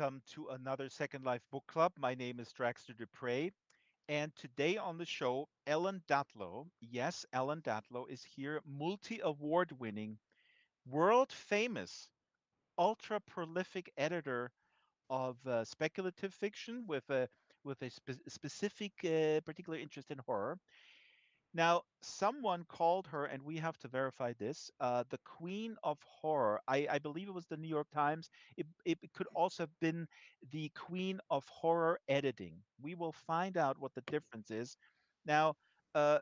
welcome to another Second Life Book Club. My name is Draxtor Dupre, and today on the show, Ellen Datlow. Yes, Ellen Datlow is here, multi-award winning, world famous, ultra prolific editor of speculative fiction with a specific particular interest in horror. Now, someone called her, and we have to verify this, the Queen of Horror. I believe it was the New York Times. It could also have been the Queen of Horror editing. We will find out what the difference is. Now, uh,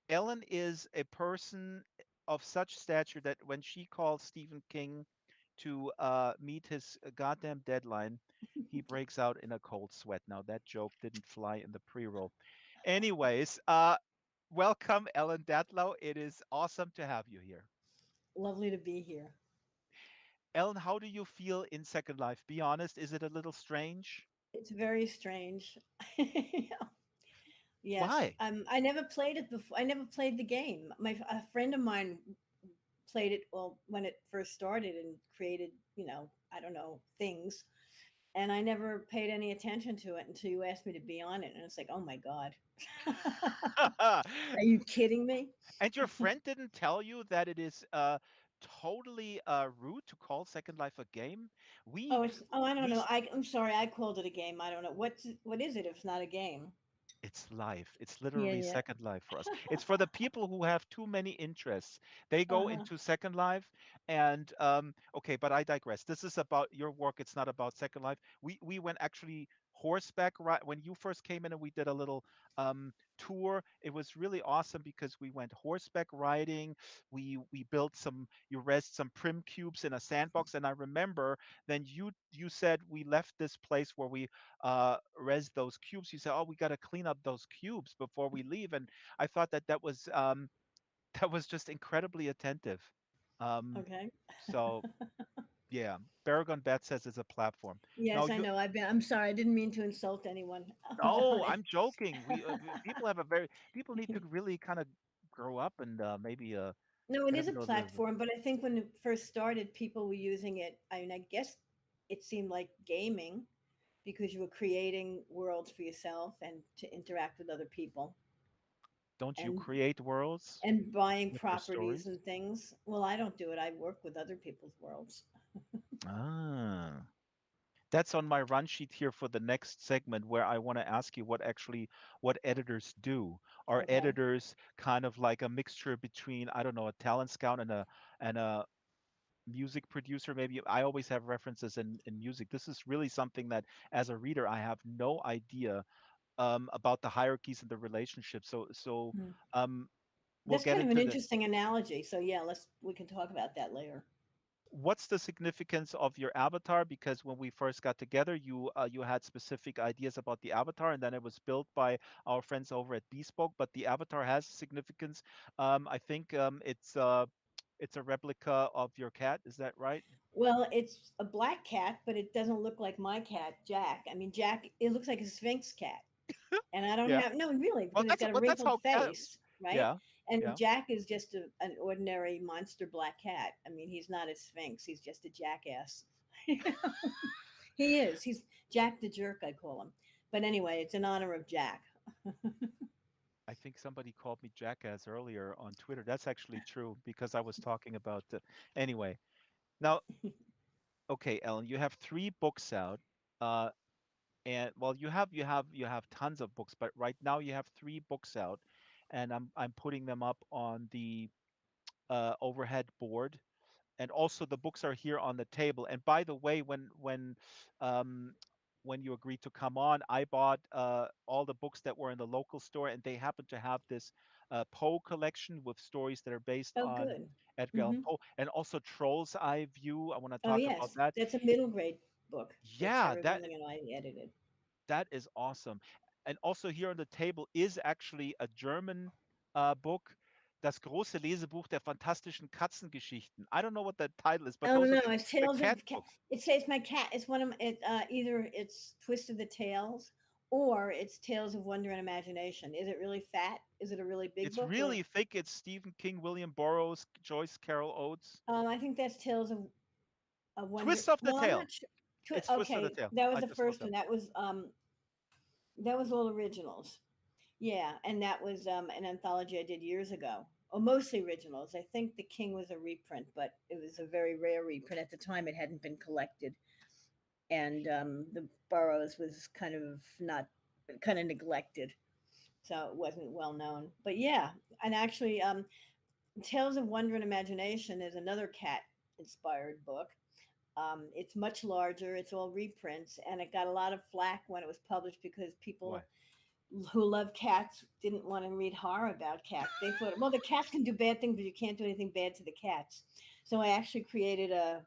Ellen is a person of such stature that when she called Stephen King to meet his goddamn deadline, he breaks out in a cold sweat. Now, that joke didn't fly in the pre-roll. Anyways, welcome, Ellen Datlow. It is awesome to have you here. Lovely to be here. Ellen, how do you feel in Second Life? Be honest, is it a little strange? It's very strange. Yes, Why? I never played it before. I never played the game. A friend of mine played it well when it first started and created, I don't know, things. And I never paid any attention to it until you asked me to be on it, and it's like, oh my god, are you kidding me? And your friend didn't tell you that it is totally rude to call Second Life a game? We I don't we know. I'm sorry, I called it a game. I don't know what is it if it's not a game. It's life. It's Yeah, literally yeah. Second Life for us. It's for the people who have too many interests. They Uh go huh. into Second Life, and okay, but I digress. This is about your work. It's not about Second Life. We went actually horseback right when you first came in, and we did a little tour. It was really awesome because we went horseback riding. We built some. You raised some prim cubes in a sandbox, and I remember then you said we left this place where we res those cubes. You said, "Oh, we got to clean up those cubes before we leave," and I thought that that was that was just incredibly attentive. Um, Okay. so yeah, Baragon Bet says it's a platform. No, Yes, I you. know. I'm sorry. I didn't mean to insult anyone No, on it. I'm joking. People have a very people need to really kind of grow up and maybe No, it kind of is a know the. platform, but I think when it first started, people were using it. I mean, I guess it seemed like gaming because you were creating worlds for yourself and to interact with other people Don't you and create worlds buying with your properties stories? and things. Well, I don't do it. I work with other people's worlds. Ah. That's on my run sheet here for the next segment where I want to ask you what editors do. Are Okay. editors kind of like a mixture between, I don't know, a talent scout and a music producer? Maybe I always have references in music. This is really something that as a reader I have no idea about the hierarchies and the relationships. So Hmm. um, we'll That's get kind of an into the. interesting analogy. So yeah, we can talk about that later. What's the significance of your avatar? Because when we first got together, you had specific ideas about the avatar, and then it was built by our friends over at Bespoke. But the avatar has significance. I think it's a replica of your cat. Is that right? Well, it's a black cat, but it doesn't look like my cat, Jack. I mean, Jack, it looks like a Sphinx cat. And I don't Yeah. have, no, really, Well, because he's got a that's wrinkled how cat. face, right? Yeah. And Yeah. Jack is just an ordinary monster black cat. I mean, he's not a Sphinx, he's just a jackass. He is. He's Jack the Jerk, I call him. But anyway, it's in honor of Jack. I think somebody called me jackass earlier on Twitter. That's actually true because I was talking about. Anyway, now, okay, Ellen, you have three books out. Uh, and well you have tons of books, but right now you have three books out, and I'm putting them up on the overhead board, and also the books are here on the table. And by the way, um when you agreed to come on, I bought all the books that were in the local store, and they happen to have this Poe collection with stories that are based Oh, on good. Edgar Allan Hmm. Poe, and also Troll's Eye View. I want to Oh, talk about yes. that. That's a middle grade book that Yeah, Terry that Gilliam and I edited. That is awesome. And also here on the table is actually a German book, Das große Lesebuch der fantastischen Katzengeschichten. I don't know what that title is, but Oh those are no, it's the Tales cat of Cat. books. It says my cat. It's one of it. Either it's Twist of the Tails, or it's Tales of Wonder and Imagination. Is it really fat? Is it a really big It's book? Or really thick. It's Stephen King, William Burroughs, Joyce Carol Oates. I think that's Tales of Wonder. Twist of the Well, I'm Tail. not sure. It's Twist of the Okay, Tail. that was I the just looked first one. up. That was all originals. Yeah, and that was an anthology I did years ago. Oh, mostly originals. I think The King was a reprint, but it was a very rare reprint. At the time, it hadn't been collected, and the Burroughs was kind of neglected, so it wasn't well known. But yeah, and actually, Tales of Wonder and Imagination is another cat inspired book. It's much larger. It's all reprints, and it got a lot of flack when it was published because Why? people who love cats didn't want to read horror about cats. They thought, well, the cats can do bad things, but you can't do anything bad to the cats. So I actually created a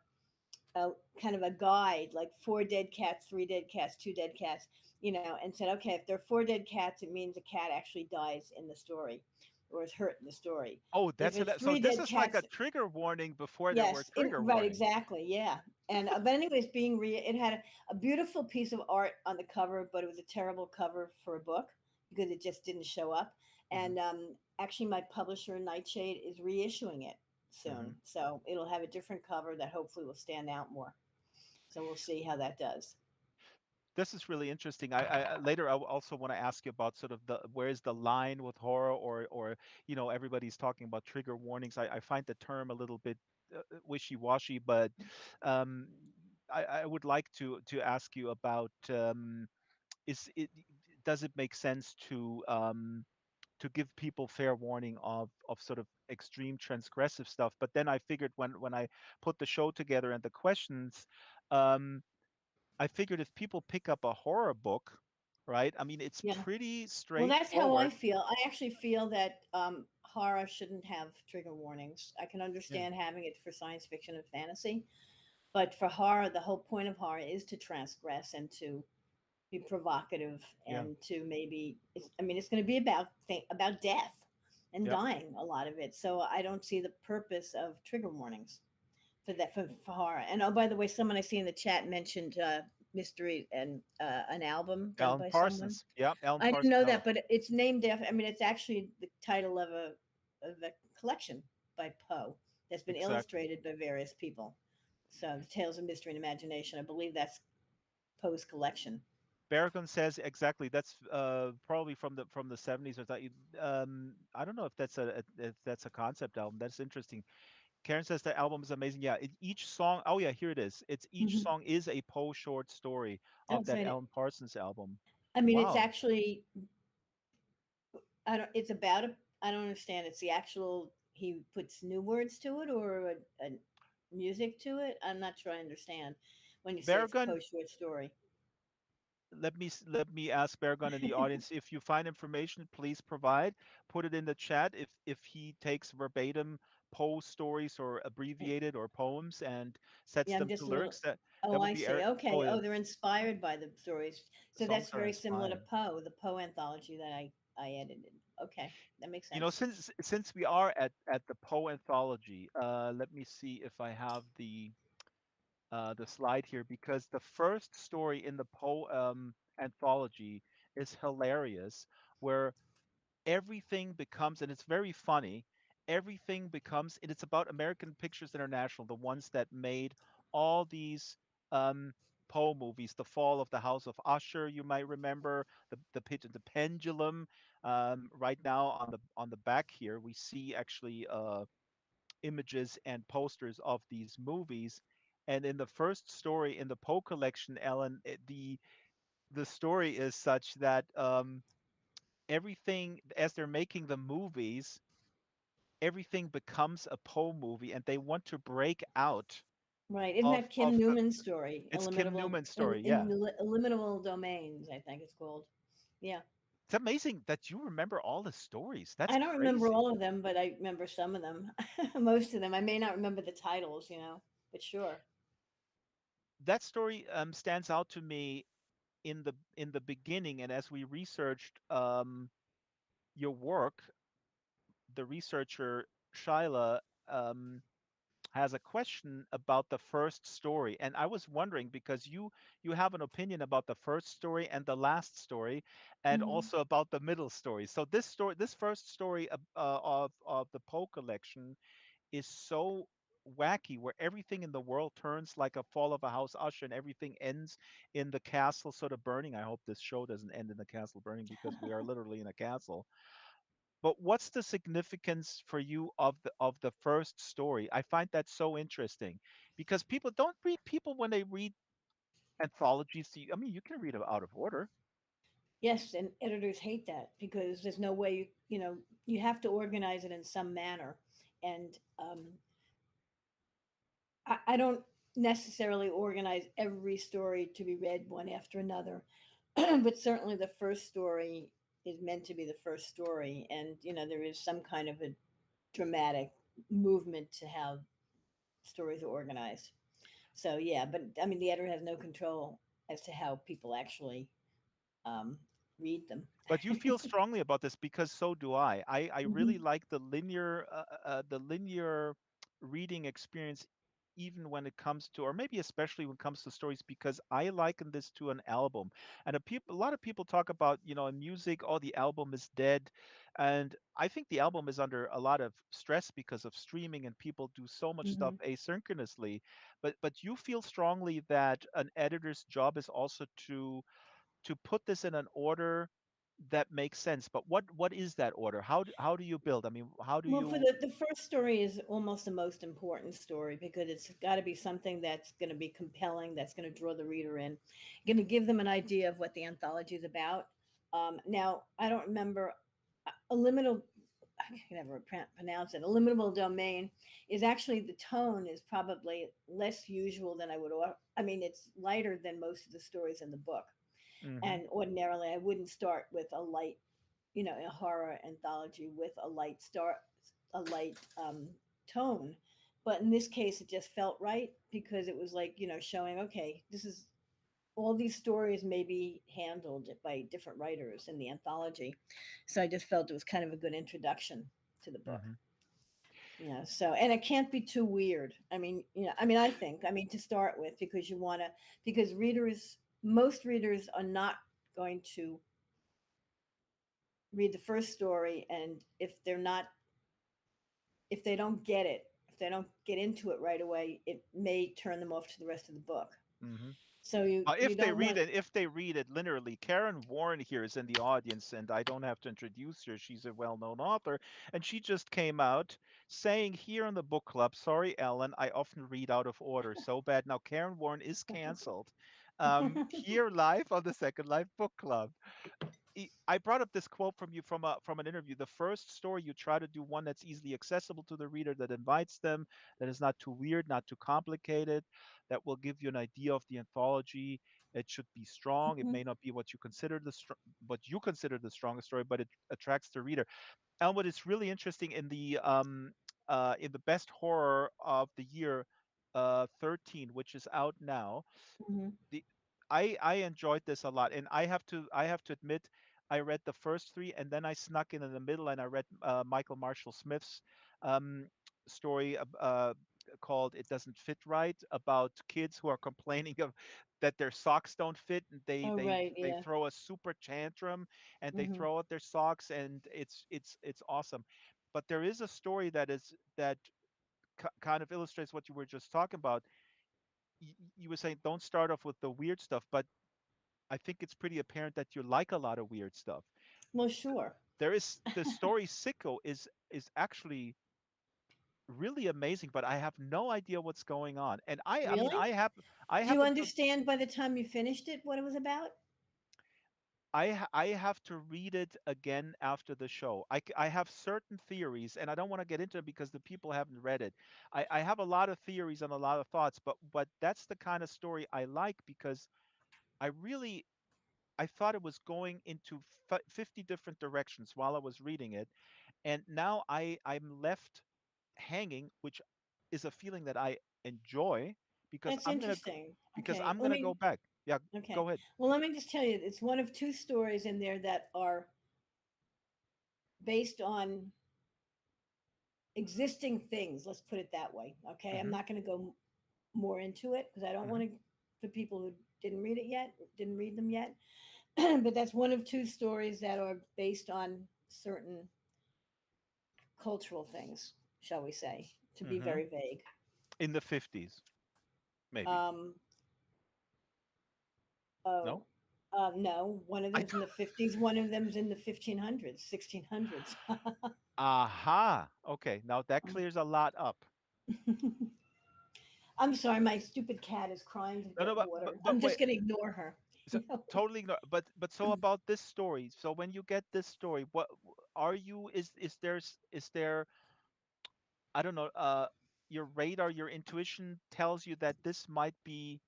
kind of a guide, like four dead cats, three dead cats, two dead cats, and said, okay, if there are four dead cats, it means a cat actually dies in the story or is hurt in the story. Oh, If that's it's so. three This dead is like a cats, trigger warning before there were yes, trigger right, warnings. exactly, yeah. And but anyways, it had a beautiful piece of art on the cover, but it was a terrible cover for a book because it just didn't show up. Hmm. And actually, my publisher Nightshade is reissuing it Hmm. soon, so it'll have a different cover that hopefully will stand out more. So we'll see how that does. This is really interesting. Later I also want to ask you about sort of the where's the line with horror, or everybody's talking about trigger warnings. I find the term a little bit wishy-washy, but um, I would like to ask you about, is it does it make sense to give people fair warning of sort of extreme transgressive stuff? But then I figured when I put the show together and the questions, um, I figured if people pick up a horror book, right? I mean, it's Yeah. pretty Well, that's how I straightforward. feel. I actually feel that horror shouldn't have trigger warnings. I can Yeah, understand having it for science fiction and fantasy, but for horror, the whole point of horror is to transgress and to be provocative yeah, and to maybe. I mean, it's going to be about death and yeah. dying. A lot of it. So I don't see the purpose of trigger warnings for horror. And oh, by the way, someone I see in the chat mentioned mystery and an album done Alan by someone. Parsons. Yeah, Alan I didn't Parsons know that, album. but it's named after. I mean, it's actually the title of a collection by Poe that's been Exactly. illustrated by various people. So, the Tales of Mystery and Imagination. I believe that's Poe's collection. Berrigan says exactly. That's probably from the 70s or that. I don't know if that's a concept album. That's interesting. Karen says the album is amazing. Yeah, each song. Oh yeah, here it is. It's each Hmm. song is a Poe short story Oh, of that great! Alan Parsons album. I mean, it's Wow. actually I don't. It's about a. I don't understand. It's the actual. He puts new words to it or a music to it. I'm not sure I understand when you say it's a Berrigan, post short story. let me ask Bergon in the audience, if you find information, please provide. Put it in the chat if he takes verbatim Poe stories or abbreviated or poems and sets Yeah, I'm them to just a little. lyrics. That Oh, would I be see. Eric. Oh Okay. yeah, Oh, they're inspired by the stories. the So that's songs are very similar to inspired. Poe, the Poe anthology that I edited. Okay, that makes sense. Since we are at the Poe anthology, let me see if I have the slide here, because the first story in the Poe anthology is hilarious, where everything becomes, and it's very funny, everything becomes, and it's about American Pictures International, the ones that made all these um Poe movies, The Fall of the House of Usher, you might remember, the pendulum. Right now on the back here we see actually images and posters of these movies. And in the first story in the Poe collection, Ellen, the story is such that everything, as they're making the movies, everything becomes a Poe movie, and they want to break out Right. Isn't of that Kim the. Newman's story? It's Kim Newman's story. In Yeah, Illimitable Domains, I think it's called. Yeah. it's amazing that you remember all the stories. That's I don't remember crazy. all of them, but I remember some of them. Most of them. I may not remember the titles, but sure. That story stands out to me in the beginning, and as we researched your work, the researcher Shyla um, has a question about the first story, and I was wondering, because you have an opinion about the first story and the last story, and Hmm. also about the middle story. So this first story of the Poe collection is so. wacky, where everything in the world turns like a fall of a house usher, and everything ends in the castle sort of burning. I hope this show doesn't end in the castle burning, because we are literally in a castle. But what's the significance for you of the first story? I find that so interesting, because people don't read people when they read anthologies. I mean, you can read them out of order. Yes, and editors hate that because there's no way you have to organize it in some manner, and I don't necessarily organize every story to be read one after another, but certainly the first story is meant to be the first story, and there is some kind of a dramatic movement to how stories are organized. So yeah, but I mean, the editor has no control as to how people actually um, read them. But you feel strongly about this, because so do I. I really Hmm. like the linear reading experience, even when it comes to, or maybe especially when it comes to stories, because I liken this to an album. And a lot of people talk about, in music, oh, the album is dead, and I think the album is under a lot of stress because of streaming, and people do so much stuff Hmm. asynchronously. But you feel strongly that an editor's job is also to put this in an order that makes sense. But what is that order? How do you build? I mean, how do Well, for you? the first story is almost the most important story because it's got to be something that's going to be compelling, that's going to draw the reader in, going to give them an idea of what the anthology is about. Now, I don't remember a liminal. I can never pronounce it. A limitable domain is actually the tone is probably less usual than I would. I mean, it's lighter than most of the stories in the book. Hmm. And ordinarily, I wouldn't start with a light, a horror anthology with a light tone. But in this case, it just felt right because it was like, showing, okay, this is all these stories may be handled by different writers in the anthology. So I just felt it was kind of a good introduction to the book. Hmm. So, and it can't be too weird. I mean, I mean, to start with, because because most readers are not going to read the first story, and if they don't get it, if they don't get into it right away, it may turn them off to the rest of the book. Hmm. So you If they don't read want. it, if they read it linearly, Karen Warren here is in the audience, and I don't have to introduce her. She's a well-known author, and she just came out saying here in the book club, "Sorry, Ellen, I often read out of order. So bad." Now, Karen Warren is canceled. Here live on the Second Life Book Club. I brought up this quote from you from an interview. The first story, you try to do one that's easily accessible to the reader, that invites them, that is not too weird, not too complicated, that will give you an idea of the anthology. It should be strong. It may not be what you consider the strongest story, but it attracts the reader. And what is really interesting in the best horror of the year, 13, which is out now, Mhm. the I enjoyed this a lot, and I have to admit, I read the first three, and then I snuck in the middle, and I read Michael Marshall Smith's um, story called "It Doesn't Fit Right," about kids who are complaining of that their socks don't fit, and they Oh, they right, they yeah. throw a super tantrum, and they Hmm. throw out their socks, and it's awesome. But there is a story that kind of illustrates what you were just talking about. You were saying don't start off with the weird stuff, but I think it's pretty apparent that you like a lot of weird stuff. Well, sure. There is the story Sicko is actually really amazing, but I have no idea what's going on. And I mean, Really? I Do you happen to understand by the time you finished it what it was about? I have to read it again after the show. I have certain theories, and I don't want to get into it because the people haven't read it. I have a lot of theories and a lot of thoughts, but that's the kind of story I like, because I really I thought it was going into 50 different directions while I was reading it, and now I'm left hanging, which is a feeling that I enjoy, because That's interesting. Okay, I'm let gonna go me. back. Yeah, Okay, go ahead. well, let me just tell you, it's one of two stories in there that are based on existing things. Let's put it that way. Okay, I'm Hmm. not going to go more into it because I don't Hmm. want to for people who didn't read them yet. But that's one of two stories that are based on certain cultural things, shall we say, to be Hmm. very vague. In the 50s, maybe. Um, oh, No? no, one of I them's in the 50s, one of them's in the 1500s, 1600s. Aha. Okay, now that clears a lot up. I'm sorry, my stupid cat is crying to No, no, get water. but I'm just wait. going to ignore her. So, totally ignore. But so about this story. So when you get this story, what are you? Is there? I don't know. Your radar, your intuition tells you that this might be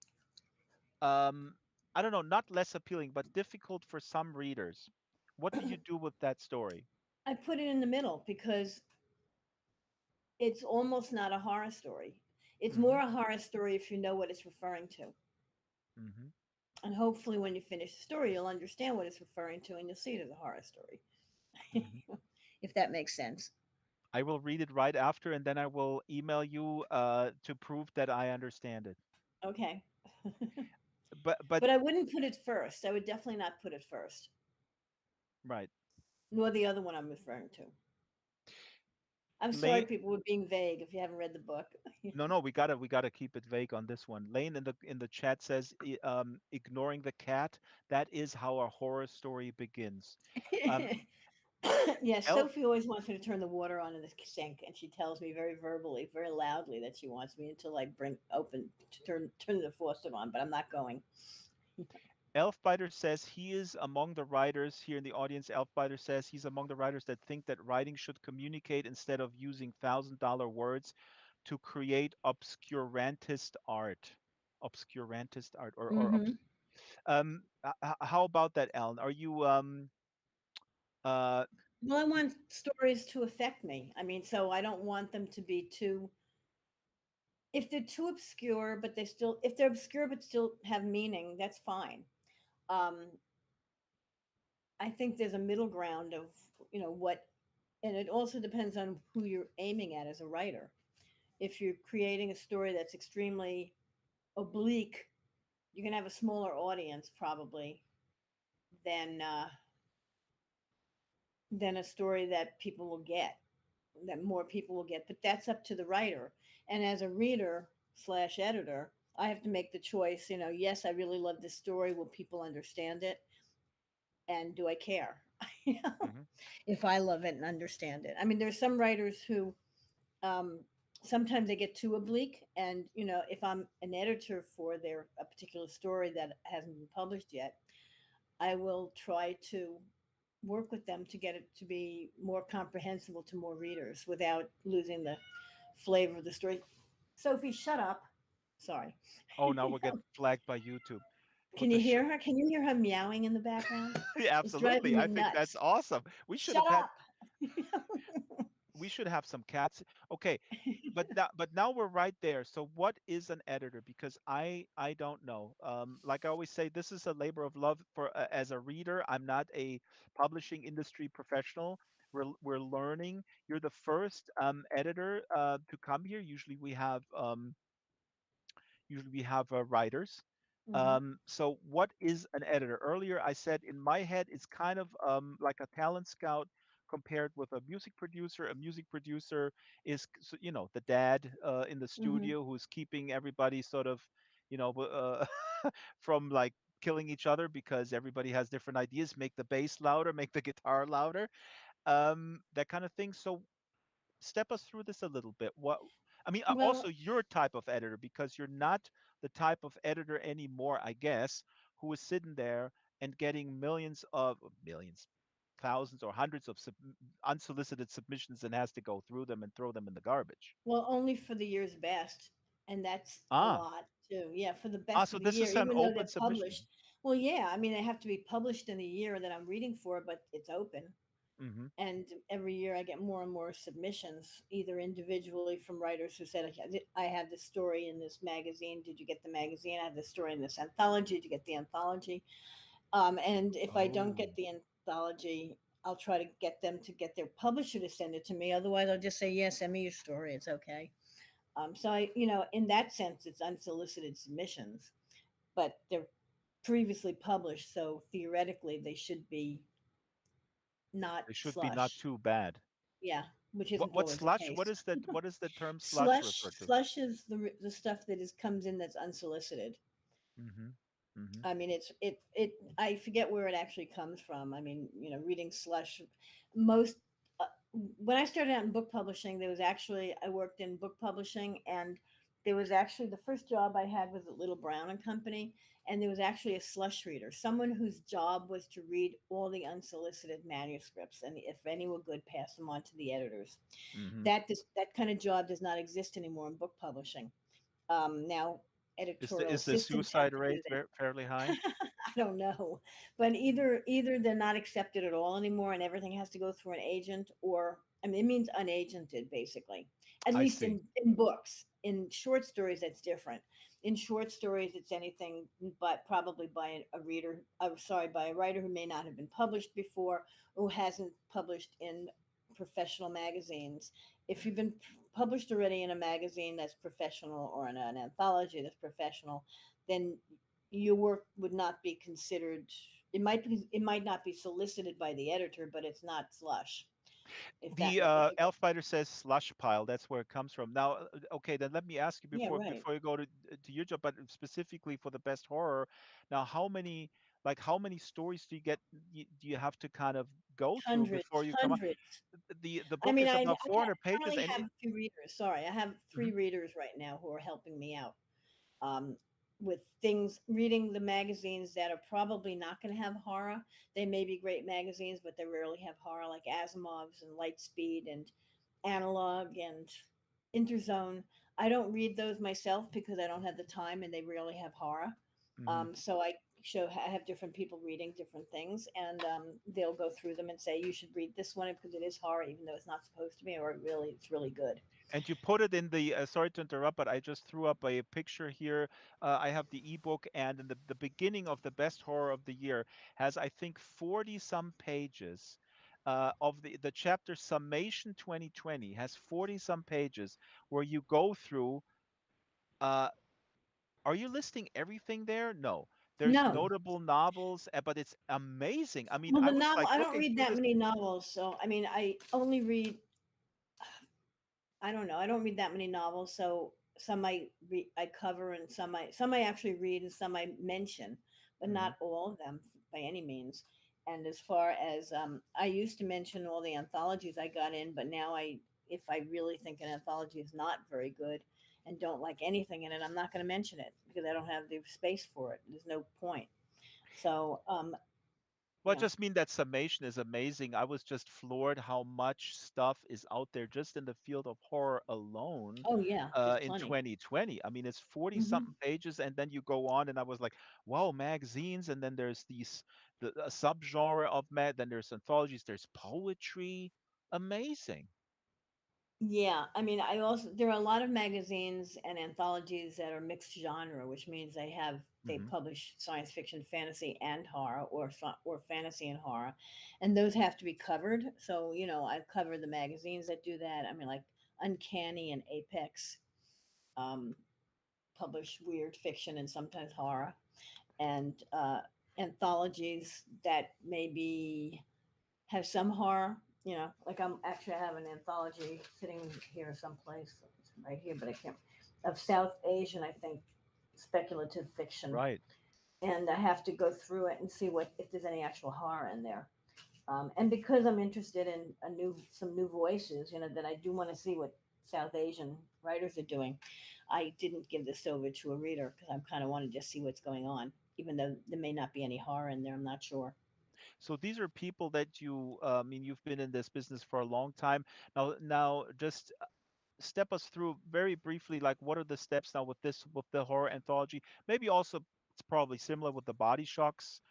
um, I don't know, not less appealing, but difficult for some readers. What do you do with that story? I put it in the middle because it's almost not a horror story. It's more Hmm. a horror story if you know what it's referring to. Hmm. And hopefully, when you finish the story, you'll understand what it's referring to and you'll see it as a horror story, Hmm. if that makes sense. I will read it right after, and then I will email you to prove that I understand it. Okay. But But I wouldn't put it first. I would definitely not put it first, right, nor the other one I'm referring to. I'm sorry, Lane. people, were being vague if you haven't read the book. No, no, we gotta keep it vague on this one. Lane in the chat says, ignoring the cat. That is how a horror story begins. Um, Yes, Elf. Sophie always wants me to turn the water on in the sink, and she tells me very verbally, very loudly, that she wants me until I bring open to turn the faucet on. But I'm not going. Elfbiter says he is among the writers here in the audience. Elfbiter says he's among the writers that think that writing should communicate instead of using $1,000 words to create obscurantist art. Obscurantist art, Hmm. how about that, Alan? Are you uh Well, I want stories to affect me. I mean, so I don't want them to be too. If they're too obscure, but they still, if they're obscure but still have meaning, that's fine. Um, I think there's a middle ground of what, and it also depends on who you're aiming at as a writer. If you're creating a story that's extremely oblique, you can have a smaller audience probably than than a story that people will get, that more people will get. But that's up to the writer. And as a reader slash editor, I have to make the choice. Yes, I really love this story. Will people understand it? And do I care? you know, mhm, if I love it and understand it. I mean, there's some writers who um, sometimes they get too oblique, and if I'm an editor for their a particular story that hasn't been published yet, I will try to work with them to get it to be more comprehensible to more readers without losing the flavor of the story. Sophie, shut up. Sorry. oh, now we'll get flagged by YouTube. Can Put the you hear her? Can you hear her meowing in the background? Yeah, It's driving absolutely. me I think that's nuts. awesome. Shut up. We should have some cats. Okay, but now we're right there. So what is an editor? Because I don't know. Like I always say, this is a labor of love for as a reader. I'm not a publishing industry professional. We're learning. You're the first editor to come here. Usually we have writers. Hmm. So what is an editor? Earlier I said in my head it's kind of like a talent scout compared with a music producer. A music producer is the dad in the Hmm. studio who's keeping everybody sort of from like killing each other because everybody has different ideas. Make the bass louder, make the guitar louder, that kind of thing. So step us through this a little bit. What I mean, also Well, your type of editor, because you're not the type of editor anymore, I guess, who is sitting there and getting millions, thousands or hundreds of unsolicited submissions and has to go through them and throw them in the garbage. only for the year's best, and that's a Ah, lot too. Yeah, for the best so of the this year, is an even though open they're submission. published. Well, yeah, I mean they have to be published in the year that I'm reading for, but it's open. Hmm. And every year I get more and more submissions, either individually from writers who said, I have this story in this magazine. Did you get the magazine? I have this story in this anthology. Did you get the anthology? And if I don't get Oh, the anthology, I'll try to get them to get their publisher to send it to me. Otherwise, I'll just say, yeah, send me your story. It's okay. So in that sense, it's unsolicited submissions, but they're previously published. So theoretically, they should be not they should be not slush. too bad. Yeah. which What isn't what always the slush? case. What is the term slush Slush refer to? slush is the stuff that is comes in that's unsolicited. Mhm. Mhm. I mean, it. I forget where it actually comes from. I mean, reading slush. Most when I started out in book publishing, there was actually I worked in book publishing, and there was actually the first job I had was at Little Brown and Company, and there was actually a slush reader, someone whose job was to read all the unsolicited manuscripts, and if any were good, pass them on to the editors. Mhm. That kind of job does not exist anymore in book publishing. Now editorial Is the assistants have suicide to do rate that. fairly high? I don't know, but either they're not accepted at all anymore, and everything has to go through an agent, or I mean, it means unagented basically. At I least see. in books. In short stories, that's different. In short stories, it's anything, but probably by a reader. Sorry, by a writer who may not have been published before, who hasn't published in professional magazines. If you've been published already in a magazine that's professional or in an anthology that's professional, then your work would not be considered. It might not be solicited by the editor, but it's not slush. The If you get. elf fighter says slush pile. That's where it comes from. Now, okay, then let me ask you Yeah, right. before you go to your job, but specifically for the best horror. Now, how many stories do you get? Do you have to kind of go through Hundreds, before you come up? hundreds. The I book mean, is I about 400 pages, currently and have a few readers. Sorry, I have three mhm, readers right now who are helping me out, um, with things, reading the magazines that are probably not going to have horror. They may be great magazines, but they rarely have horror, like Asimov's and Lightspeed and Analog and Interzone. I don't read those myself because I don't have the time, and they rarely have horror. mhm. So I have different people reading different things, and they'll go through them and say you should read this one because it is horror, even though it's not supposed to be, or it's really good. And you put it in the, sorry to interrupt, but I just threw up a picture here. I have the ebook, and in the beginning of the best horror of the year has, I think, 40 some pages. Of the chapter summation 2020 has 40 some pages where you go through. Uh, are you listing everything there? No. There's No, notable novels, but it's amazing. I mean, well, I the was novel like I don't looking read through that this. many novels, so I mean I only read. I don't know. I don't read that many novels, so I cover, and some I actually read, and some I mention, but Mhm. not all of them by any means. And as far as I used to mention all the anthologies I got in, but now if I really think an anthology is not very good and don't like anything in it, I'm not going to mention it because I don't have the space for it. There's no point. So Well, I yeah. just mean that summation is amazing. I was just floored how much stuff is out there just in the field of horror alone Oh yeah, there's in plenty. 2020. I mean, it's 40 Hmm. something pages, and then you go on, and I was like, wow, magazines, and then there's a subgenre of then there's anthologies, there's poetry. Amazing. Yeah, I mean, I also there are a lot of magazines and anthologies that are mixed genre, which means they Hmm. publish science fiction, fantasy, and horror, or fantasy and horror, and those have to be covered. So I cover the magazines that do that. I mean, like Uncanny and Apex um, publish weird fiction and sometimes horror, and anthologies that maybe have some horror. Like I have an anthology sitting here someplace, it's right here, but I can't, of South Asian, I think, speculative fiction, Right. and I have to go through it and see what if there's any actual horror in there. And because I'm interested in some new voices, that I do want to see what South Asian writers are doing. I didn't give this over to a reader because I kind of want to just see what's going on, even though there may not be any horror in there. I'm not sure. So these are people that I mean, you've been in this business for a long time. Now, just step us through very briefly, like what are the steps now with with the horror anthology? Maybe also it's probably similar with the body shocks,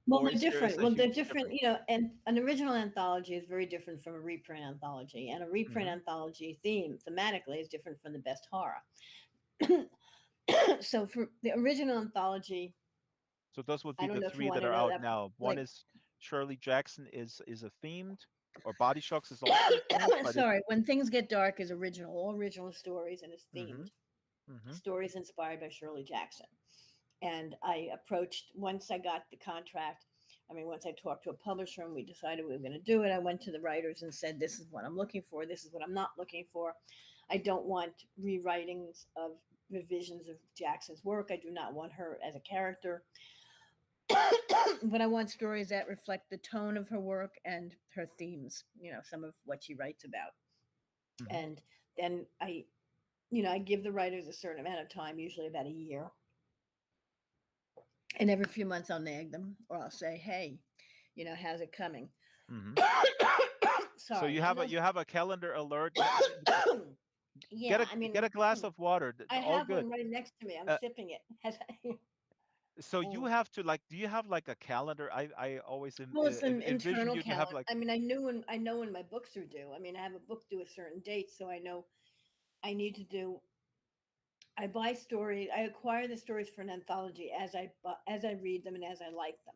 Well, or they're is there is different. a Well, they're huge different, difference? and an original anthology is very different from a reprint anthology, and a reprint Hmm. anthology thematically is different from the best horror. So for the original anthology, So those would I be don't the know if you three want that to are know out that, now. One like, is Shirley Jackson is a themed, or Body Shocks is also themed, but it. sorry, When Things Get Dark is original, all original stories, and it's Hmm. themed. Hmm. Stories inspired by Shirley Jackson. And I approached, once I got the contract, I mean, once I talked to a publisher and we decided we were going to do it, I went to the writers and said, "This is what I'm looking for. This is what I'm not looking for. I don't want rewritings of revisions of Jackson's work. I do not want her as a character, but I want stories that reflect the tone of her work and her themes. Some of what she writes about." Hmm. And then I give the writers a certain amount of time, usually about a year, and every few months I'll nag them or I'll say, "Hey, how's it coming?" Hmm. So Sorry, and they'll you have a calendar alert. yeah, I Get mean, a glass of water. I All have good. one right next to me. I'm Uh, sipping it. so you Mm. have to like, do you have like a calendar? I always Well, it's an envision internal you to have calendar. like. I mean, I know when my books are due. I mean, I have a book due a certain date, so I know I need to do. I buy stories. I acquire the stories for an anthology as I read them and as I like them,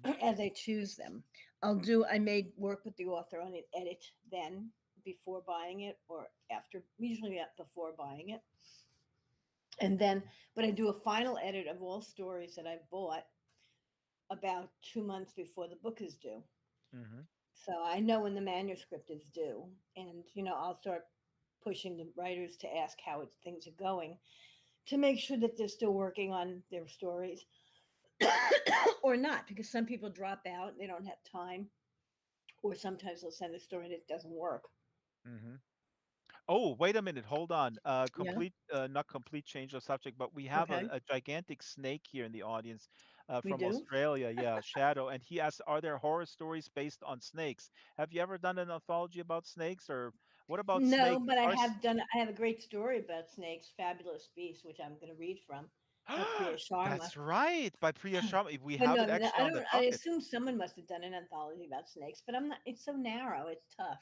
Hmm. as I choose them. I may work with the author on an edit then before buying it or after, usually before buying it. And then, but I do a final edit of all stories that I've bought about 2 months before the book is due. Hmm. So I know when the manuscript is due, and I'll start pushing the writers to ask how things are going to make sure that they're still working on their stories or not, because some people drop out, they don't have time, or sometimes they'll send a story that doesn't work. Hmm. Oh, wait a minute. Hold on. Yeah. Not complete change of subject, but we have Okay. a gigantic snake here in the audience We from do. Australia. Yeah, Shadow. And he asks, are there horror stories based on snakes? Have you ever done an anthology about snakes, or what about No, snake? but I have a great story about snakes, Fabulous Beast, which I'm going to read from, by Priya Sharma. That's right, by Priya Sharma. We But have no, it actually I on the don't. I docket. assume someone must have done an anthology about snakes, but I'm not. It's so narrow. It's tough.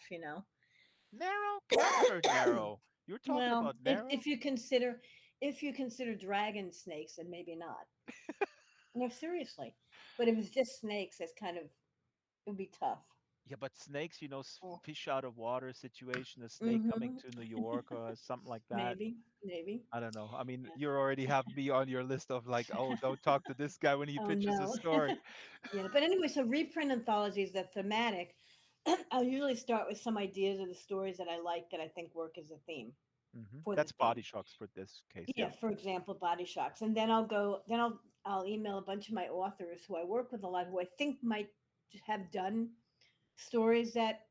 Narrow? Never narrow. You're talking Well, about if narrow? you consider dragon snakes, then maybe not. No, seriously. But if it's just snakes, that's kind of it would be tough. Yeah, but snakes, Oh, fish out of water situation, a snake coming mm-hmm. to New York or something like that. Maybe. I don't know. I mean, Yeah. you already have me on your list of like, oh, don't talk to this guy when he Oh pitches a no. story. Yeah, but anyway, so reprint anthologies that thematic. I'll usually start with some ideas of the stories that I like that I think work as a theme for the That's body theme. shocks for this case. Yeah, Yeah. for example, body shocks, and then I'll email a bunch of my authors who I work with a lot, who I think might have done stories that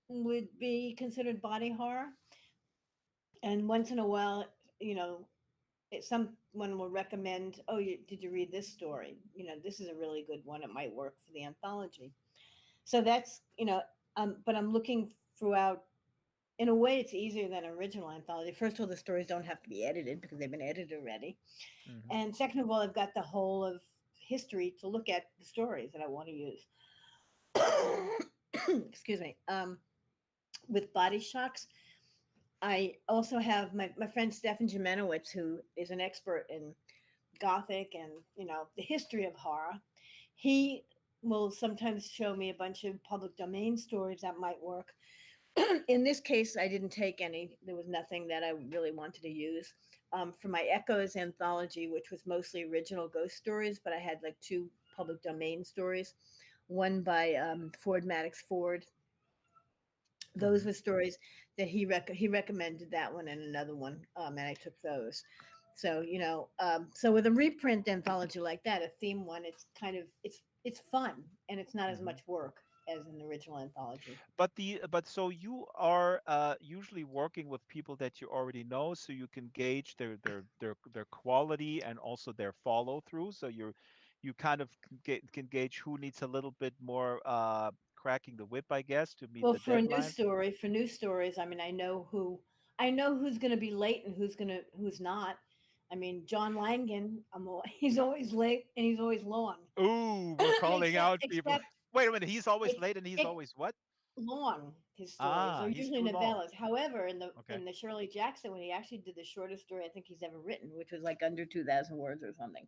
would be considered body horror. And once in a while, you know, someone will recommend, "Oh, did you read this story? This is a really good one. It might work for the anthology." So that's but I'm looking throughout. In a way, it's easier than an original anthology. First of all, the stories don't have to be edited because they've been edited already. Hmm. And second of all, I've got the whole of history to look at the stories that I want to use. Excuse me. With body shocks, I also have my friend Stefan Jimenowitz, who is an expert in Gothic and the history of horror. He will sometimes show me a bunch of public domain stories that might work. In this case, I didn't take any. There was nothing that I really wanted to use. For my Echoes anthology, which was mostly original ghost stories, but I had like two public domain stories. One by Ford Maddox Ford. Those Hmm. were stories that he recommended, that one and another one, and I took those. So so with a reprint anthology like that, a theme one, it's fun and it's not as Hmm. much work as an original anthology. But so you are usually working with people that you already know, so you can gauge their quality and also their follow through. So you kind of can gauge who needs a little bit more cracking the whip, I guess, to meet Well, the deadlines. for new stories, I mean, I know who's going to be late and who's not. I mean, John Langan, he's always late and he's always long, Ooh, we're calling except out people. except Wait a minute, he's always ex, late and he's ex, always what? long. His stories Ah, are he's usually too long. novellas. However, in the Okay. in the Shirley Jackson one, he actually did the shortest story I think he's ever written, which was like under 2,000 words or something.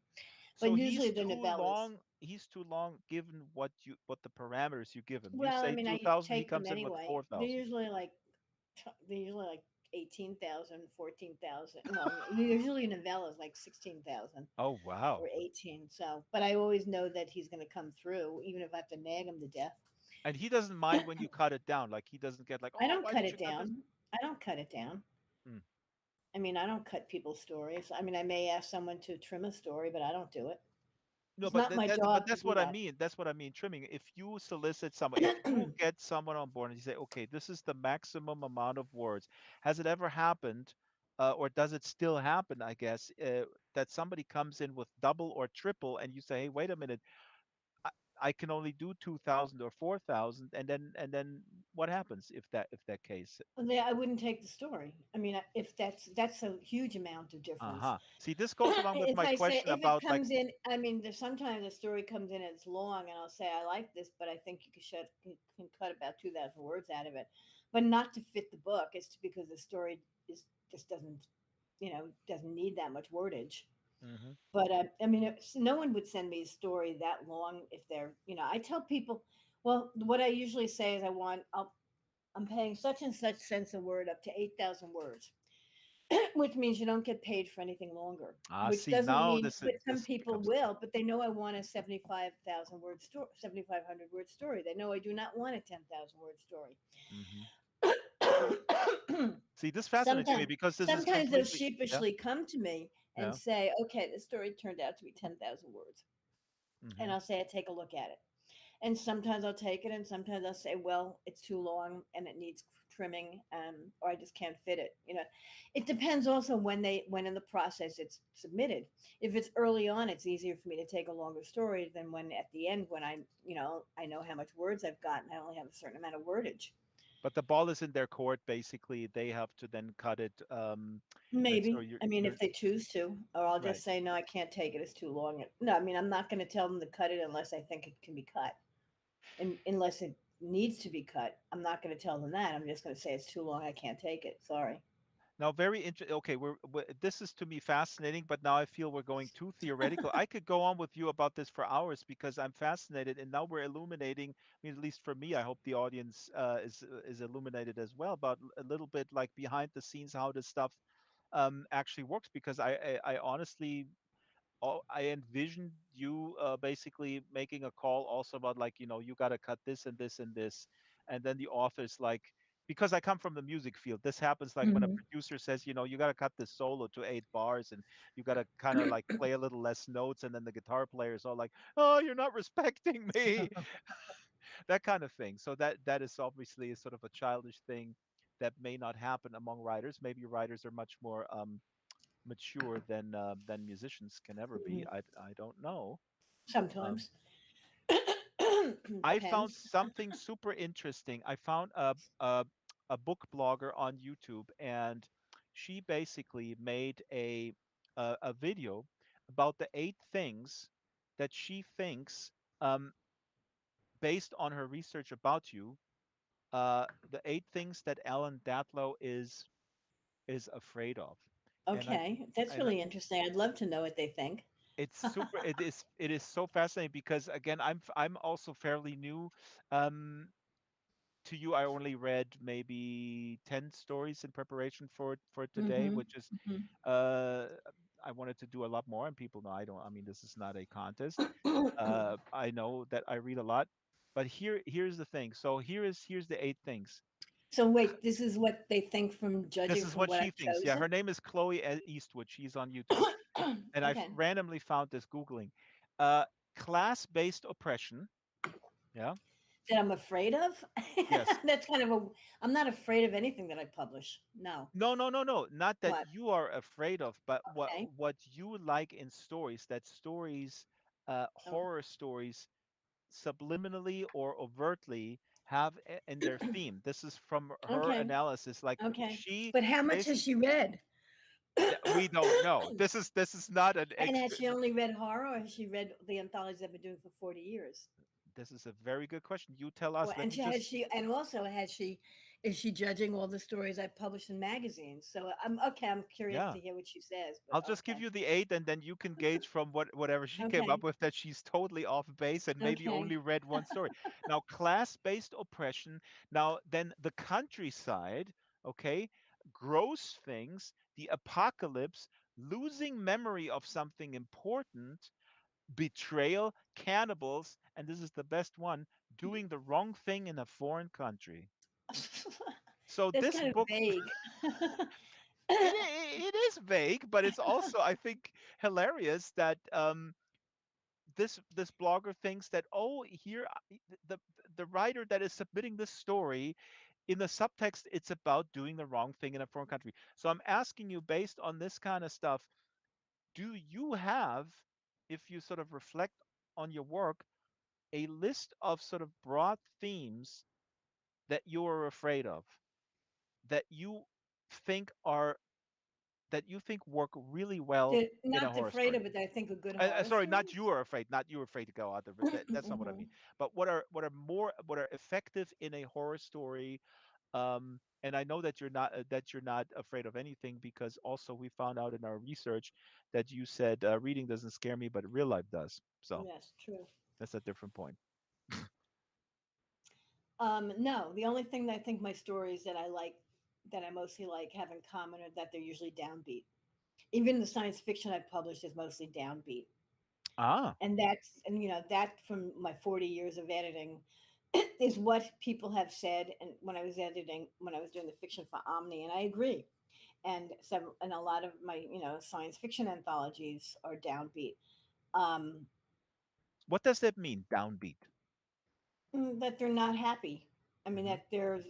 So But usually he's they're too novellas. long. He's too long given what the parameters you give him. You Well, I say mean, I 2,000, he take them comes in with anyway. 4,000. They're usually like 18,000, 14,000. Well, usually a novella is like 16,000 Oh, wow. or 18. So, but I always know that he's going to come through, even if I have to nag him to death. And he doesn't mind when you cut it down. Like he doesn't get like, I oh, don't why cut did you it cut this? down. I don't cut it down. Mm. I mean, I don't cut people's stories. I mean, I may ask someone to trim a story, but I don't do it. No, It's but not my but job to that's do what I that. mean. That's what I mean. Trimming. If you solicit someone, if you get someone on board and you say, okay, this is the maximum amount of words. Has it ever happened, or does it still happen? I guess that somebody comes in with double or triple, and you say, hey, wait a minute, I, I can only do 2,000 or 4,000, and then what happens if that case? I wouldn't take the story. I mean, if that's a huge amount of difference. Uh-huh. See, this goes along with If my I say question if it about like, comes in, I mean, there's sometimes a story comes in and it's long, and I'll say I like this, but I think you can cut about 2,000 words out of it, but not to fit the book. It's because the story is just doesn't, doesn't need that much wordage. hmm But I mean, no one would send me a story that long if they're, I tell people, well, what I usually say is I'm paying such and such cents a word up to 8,000 words, which means you don't get paid for anything longer. Which see, doesn't now mean, but some this people becomes, will, but they know I want a 75,000 word story, 7,500 word story. They know I do not want a 10,000 word story. hmm See, this fascinates me sometimes, because this is sometimes they'll completely, yeah, sheepishly come to me and yeah. say, "Okay, the story turned out to be 10,000 words," and hmm I'll say, "I take a look at it." And sometimes I'll take it, and sometimes I'll say, well, it's too long and it needs trimming, or I just can't fit it. It depends also when in the process it's submitted. If it's early on, it's easier for me to take a longer story than when at the end, when I know how much words I've gotten. I only have a certain amount of wordage. But the ball is in their court, basically. They have to then cut it. And so Maybe. I mean, you're if they choose to, or I'll just right. say, no, I can't take it. It's too long. No, I mean, I'm not going to tell them to cut it unless I think it can be cut. And unless it needs to be cut, I'm not going to tell them that. I'm just going to say it's too long. I can't take it. Sorry. Now, very interesting. Okay, this is to me fascinating, but now I feel we're going too theoretical. I could go on with you about this for hours because I'm fascinated, and now we're illuminating. I mean, at least for me, I hope the audience is illuminated as well about a little bit like behind the scenes how this stuff actually works. Because I honestly I envisioned you basically making a call also about like, you got to cut this and this and this. And then the author's like, because I come from the music field, this happens like when a Mhm. producer says, you got to cut this solo to 8 bars and you got to kind of like play a little less notes. And then the guitar player's all like, oh, you're not respecting me, that kind of thing. So that is obviously sort of a childish thing that may not happen among writers. Maybe writers are much more mature than musicians can ever be. Mhm. I don't know. Um, Sometimes. I found Depends. something super interesting. I found a book blogger on YouTube, and she basically made a video about the 8 things that she thinks, um, based on her research about you, the 8 things that Alan Datlow is afraid of. And I Okay. That's and really interesting. I'd love to know what they think. it's super, it is so fascinating because again I'm also fairly new to you. I only read maybe 10 stories in preparation for today, Mhm. which is Mhm. uh I wanted to do a lot more, and people know I mean, this is not a contest. I know that I read a lot, but here's the thing. So here's the 8 things. So wait, this is what they think from This judging is from what what she I've thinks. Yeah, chosen? her name is Chloe Eastwood. She's on YouTube, and I Okay. randomly found this googling uh class-based oppression. Yeah. That I'm afraid of? Yes. That's kind of a I'm not afraid of anything that I publish. No. No, no, no, no. Not that What? you are afraid of, but Okay. what you like in stories, that stories, Oh. horror stories, subliminally or overtly have in their theme. This is from her Okay. analysis. Like Okay. she But how much has basically, she read? we don't know. This is not an And has extra. she only read horror, or has she read the anthologies I've been doing for 40 years? This is a very good question. You tell Oh, us. Let and me she has just, she and also has she is she judging all the stories I published in magazines? So I'm okay. I'm curious yeah. to hear what she says. But I'll just give okay, you the 8, and then you can gauge from whatever she came up okay, with that she's totally off base and maybe okay. only read one story. Now, class-based oppression. Now, then the countryside. Okay, gross things, the apocalypse, losing memory of something important, betrayal, cannibals, and this is the best one, doing the wrong thing in a foreign country. So That's this kind of book, vague. it is vague, but it's also, I think, hilarious that this blogger thinks that, oh, here, the the writer that is submitting this story, in the subtext it's about doing the wrong thing in a foreign country. So I'm asking you, based on this kind of stuff, do you have, if you sort of reflect on your work, a list of sort of broad themes that you are afraid of, that you think are that you think work really well in a Not horror afraid story? of it. I think a good horror Sorry, not stories. you are afraid. Not you are afraid to go out there. That's not what I mean. Hmm. But what are effective in a horror story? And I know that you're not afraid of anything, because also we found out in our research that you said reading doesn't scare me, but real life does. So Yes, true. that's a different point. No, the only thing that I think my stories that I like, that I mostly like, have in common are that they're usually downbeat. Even the science fiction I've published is mostly downbeat. Ah, And that from my 40 years of editing is what people have said. And when I was doing the fiction for Omni, and I agree. And a lot of my, science fiction anthologies are downbeat. Um, what does that mean? Downbeat. that they're not happy. I mean, Hmm. that they're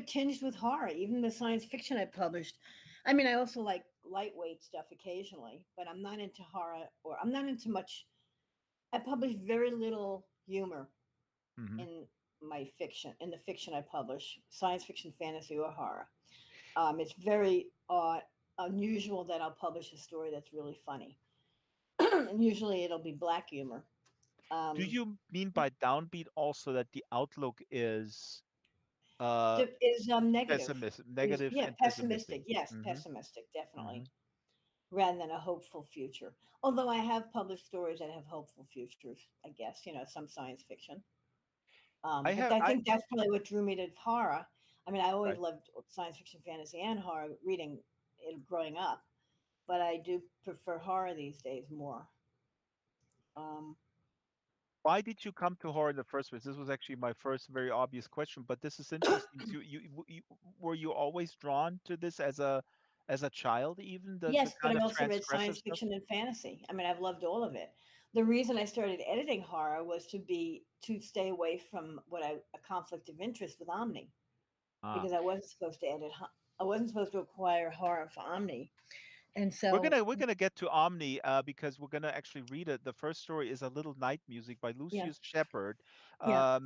tinged with horror. Even the science fiction I published. I mean, I also like lightweight stuff occasionally, but I'm not into horror, or I'm not into much. I publish very little humor Hmm. in in the fiction I publish, science fiction, fantasy, or horror. It's very unusual that I'll publish a story that's really funny. And usually it'll be black humor. Do Um, you mean by downbeat also that the outlook uh is negative. Is negative Yeah, and pessimistic? pessimistic. Yes, Hmm. pessimistic, Hmm. definitely, rather than a hopeful future. Although I have published stories that have hopeful futures, I guess, some science fiction. I But have I I think that's probably what drew me to horror. I mean, I always Right. loved science fiction, fantasy, and horror reading it growing up, but I do prefer horror these days more. Um, Why did you come to horror in the first place? This was actually my first very obvious question, but this is interesting. So were you always drawn to this as a child, even the yes, but kind I of also read transgressive science stuff? fiction and fantasy. I mean, I've loved all of it. The reason I started editing horror was to stay away from a conflict of interest with Omni, Ah. because I wasn't supposed to I wasn't supposed to acquire horror for Omni, and We're so gonna we're gonna get to Omni because we're gonna actually read it. The first story is A Little Night Music by yeah, Lucious Shepard, yeah.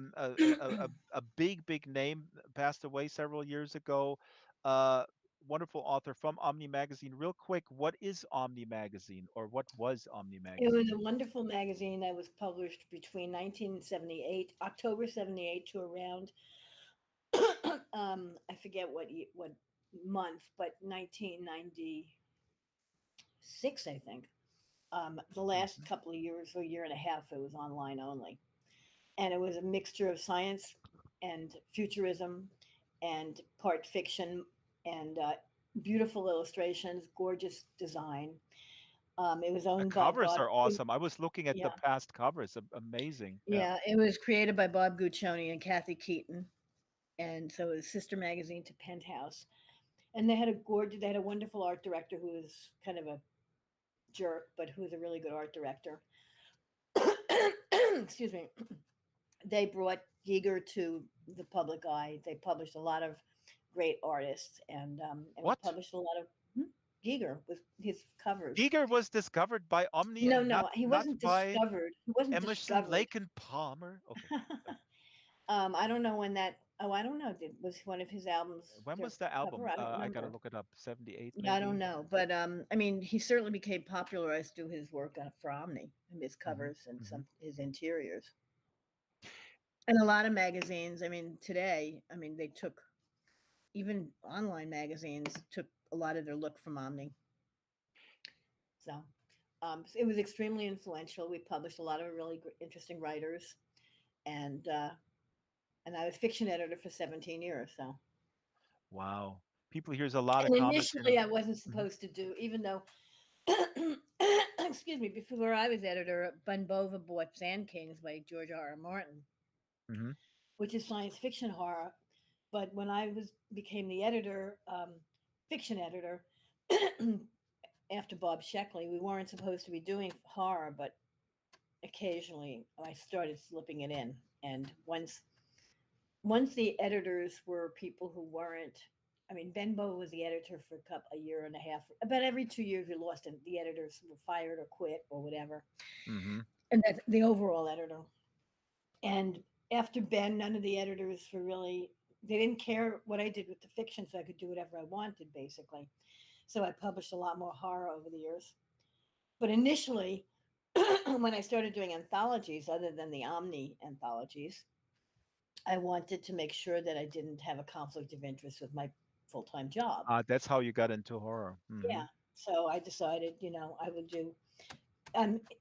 a big name, passed away several years ago. Uh, Wonderful author from Omni Magazine. Real quick, what is Omni Magazine, or what was Omni It was Magazine? a wonderful magazine that was published between 1978, October 78, to around I forget what month, but 1996, I think. The last Mhm. couple of years, or year and a half, it was online only, and it was a mixture of science and futurism, and part fiction, and beautiful illustrations, gorgeous design. It was The owned by covers Bob. are awesome. I was looking at the Yeah, past covers. Amazing. Yeah. yeah. It was created by Bob Guccione and Kathy Keaton, and so it was sister magazine to Penthouse. And they had a wonderful art director who was kind of a jerk, but who was a really good art director. Excuse me. They brought Giger to the public eye. They published a lot of great artists, and we What? published a lot of Giger with his covers. Giger was discovered by Omni No, and no, he not wasn't by discovered. He wasn't Emerson, discovered. Lake and Palmer. Okay. I don't know when that. Oh, I don't know. Was one of his albums When their was the cover? album? I don't I gotta remember. look it up. 78 Yeah, I don't maybe. know, but I mean, he certainly became popularized through his work for Omni, and his Hmm. covers and Hmm. some his interiors, and a lot of magazines. I mean, today, I mean, they took even online magazines took a lot of their look from Omni. So it was extremely influential. We published a lot of really interesting writers, and uh, and I was fiction editor for 17 years. So Wow. People here's a lot of And comments, you initially, know. I wasn't Mhm, supposed to do, even though, excuse me, before I was editor, Bunbova bought Sand Kings by George R. R. Martin, mhm. which is science fiction horror. But when I was became the editor, fiction editor, after Bob Sheckley, we weren't supposed to be doing horror, but occasionally I started slipping it in. And once the editors were people who weren't, I mean, Benbow was the editor for a year and a half. About every 2 years, we lost, and the editors were fired or quit or whatever. Mhm. And that's the overall editor. And after Ben, none of the editors were really, they didn't care what I did with the fiction, so I could do whatever I wanted, basically. So I published a lot more horror over the years. But initially, when I started doing anthologies, other than the Omni anthologies, I wanted to make sure that I didn't have a conflict of interest with my full time job. That's how you got into horror. Yeah. Mhm. So I decided, I would do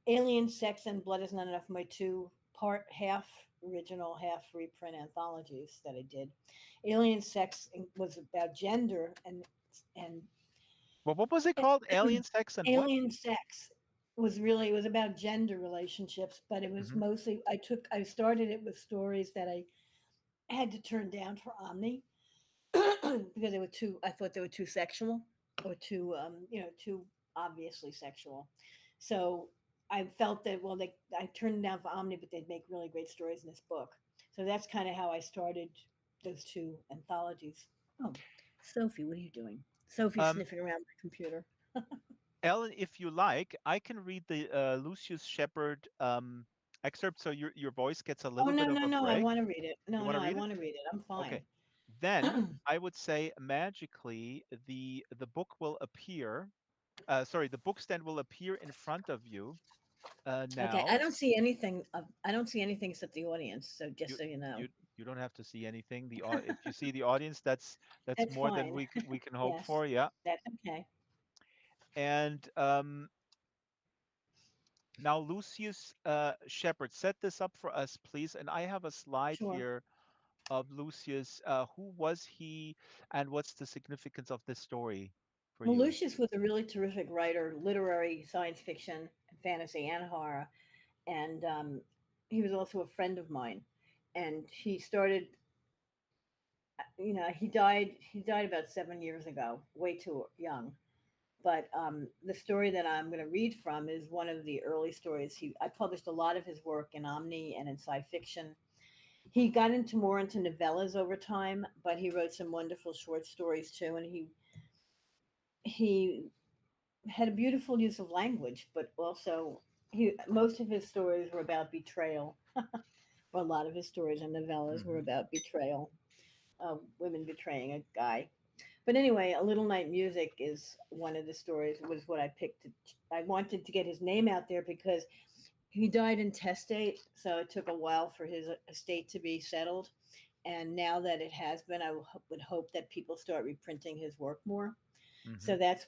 Alien, Sex, and Blood is Not Enough, my two part, half original, half reprint anthologies that I did. Alien Sex was about gender and Well, what was it called? Alien Sex and what? Alien Sex it was about gender relationships, but it was Mhm. mostly I started it with stories that I had to turn down for Omni because they were too I thought they were too sexual or too too obviously sexual. So I felt that I turned them down for Omni, but they'd make really great stories in this book. So that's kind of how I started those two anthologies. Oh, Sophie, what are you doing? Sophie's Um, sniffing around my computer. Ellen, if you like, I can read the Lucious Shepard excerpt, so your voice gets a Oh, little no, bit of no, a no, I break. wanna read it. You No, want no, to I read it? wanna read it. I'm Okay. fine. Then I would say magically the book will appear. Sorry, the book stand will appear in front of you Okay, now. I don't see anything except the audience, so just You so you know. you don't have to see anything. If you see the audience, that's That's more than fine. we can hope Yes, for. Yeah. that's okay. And now Lucius Shepard, set this up for us, please. And I have a slide Sure. here of Lucius. Who was he, and what's the significance of this story for Well, you? Lucius was a really terrific writer, literary science fiction, fantasy, and horror, and, he was also a friend of mine, and he started he died about 7 years ago, way too young. But the story that I'm going to read from is one of the early stories. I published a lot of his work in Omni and in sci fiction. He got into more into novellas over time, but he wrote some wonderful short stories too. And he had a beautiful use of language, but also most of his stories were about betrayal. Or a lot of his stories and novellas were Hmm. about betrayal, women betraying a guy. But anyway, A Little Night Music is one of the stories. Was what I picked. I wanted to get his name out there because he died intestate, so it took a while for his estate to be settled. And now that it has been, would hope that people start reprinting his work more. Hmm. So that's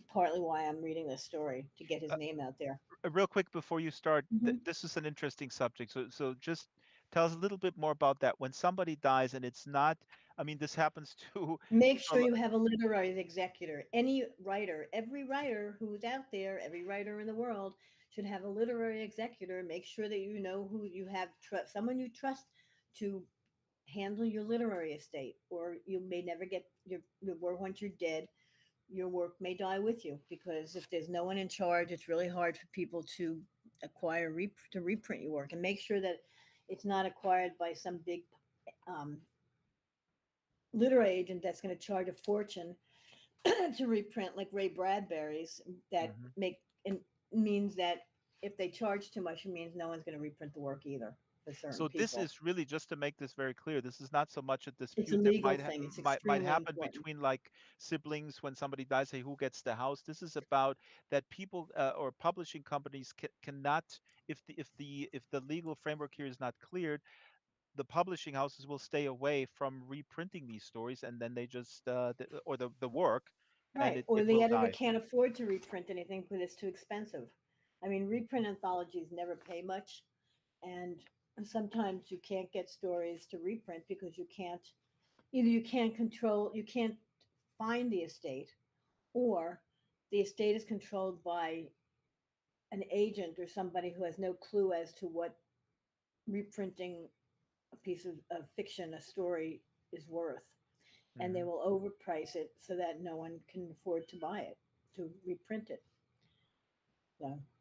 partly why I'm reading this story to get his name out there. Real quick before you start, Mhm. this is an interesting subject. So just tell us a little bit more about that. When somebody dies, and it's not, I mean, this happens to Make to a sure you have a literary executor. Every writer who's out there, every writer in the world should have a literary executor. Make sure that you know who you have, someone you trust to handle your literary estate, or you may never get your work once you're dead. Your work may die with you because if there's no one in charge, it's really hard for people to to reprint your work, and make sure that it's not acquired by some big um, literary agent that's going to charge a fortune to reprint, like Ray Bradbury's, that Mhm. make it means that if they charge too much, it means no one's going to reprint the work either for certain So this people. is really, just to make this very clear, this is not so much a It's a dispute that legal thing. It's might extremely happen important. between like siblings when somebody dies. Say who gets the house. This is about that people or publishing companies cannot, if the legal framework here is not cleared, the publishing houses will stay away from reprinting these stories, and then they just or the work, and Right. it Or the will editor die. can't afford to reprint anything because it's too expensive. I mean, reprint anthologies never pay much. And sometimes you can't get stories to reprint because you can't control, you can't find the estate, or the estate is controlled by an agent or somebody who has no clue as to what reprinting a piece of fiction, a story, is worth. And they Hmm. will overprice it so that no one can afford to buy it, to reprint it.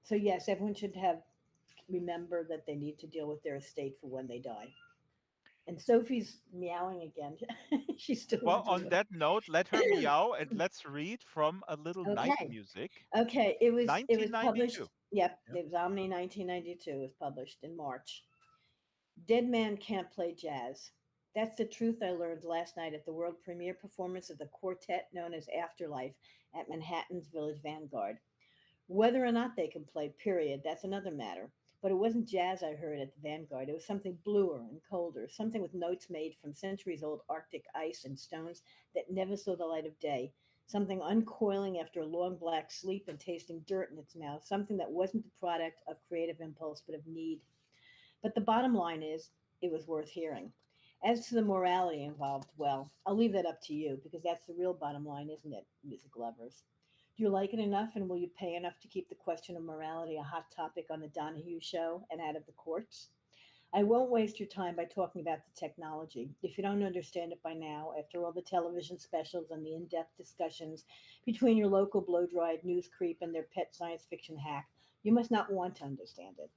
So yes, everyone should have remember that they need to deal with their estate for when they die. And Sophie's meowing again. She's still Well, watching on the. that note, let her meow and let's read from A Little Night Okay. Music, Okay. It was published. 1992. Yep. Yeah. It was Omni 1992. It was published in March. Dead Man Can't Play Jazz. That's the truth I learned last night at the world premiere performance of the quartet known as Afterlife at Manhattan's Village Vanguard. Whether or not they can play, period, that's another matter. But it wasn't jazz I heard at the Vanguard. It was something bluer and colder, something with notes made from centuries old Arctic ice and stones that never saw the light of day, something uncoiling after a long black sleep and tasting dirt in its mouth, something that wasn't the product of creative impulse but of need. But the bottom line is, it was worth hearing. As to the morality involved, well, I'll leave that up to you because that's the real bottom line, isn't it, music lovers? Do you like it enough and will you pay enough to keep the question of morality a hot topic on the Donahue show and out of the courts? I won't waste your time by talking about the technology. If you don't understand it by now, after all the television specials and the in depth discussions between your local blow dried news creep and their pet science fiction hack, you must not want to understand it.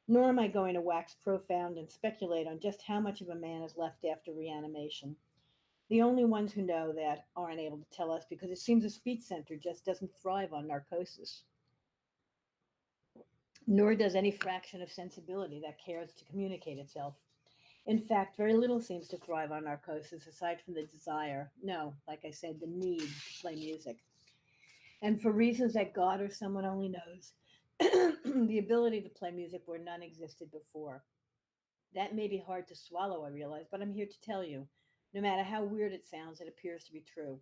Nor am I going to wax profound and speculate on just how much of a man is left after reanimation. The only ones who know that aren't able to tell us because it seems the speech center just doesn't thrive on narcosis, nor does any fraction of sensibility that cares to communicate itself. In fact, very little seems to thrive on narcosis aside from the desire, no, like I said, the need to play music. And for reasons that God or someone only knows, the ability to play music where none existed before. That may be hard to swallow, I realize, but I'm here to tell you. No matter how weird it sounds, it appears to be true.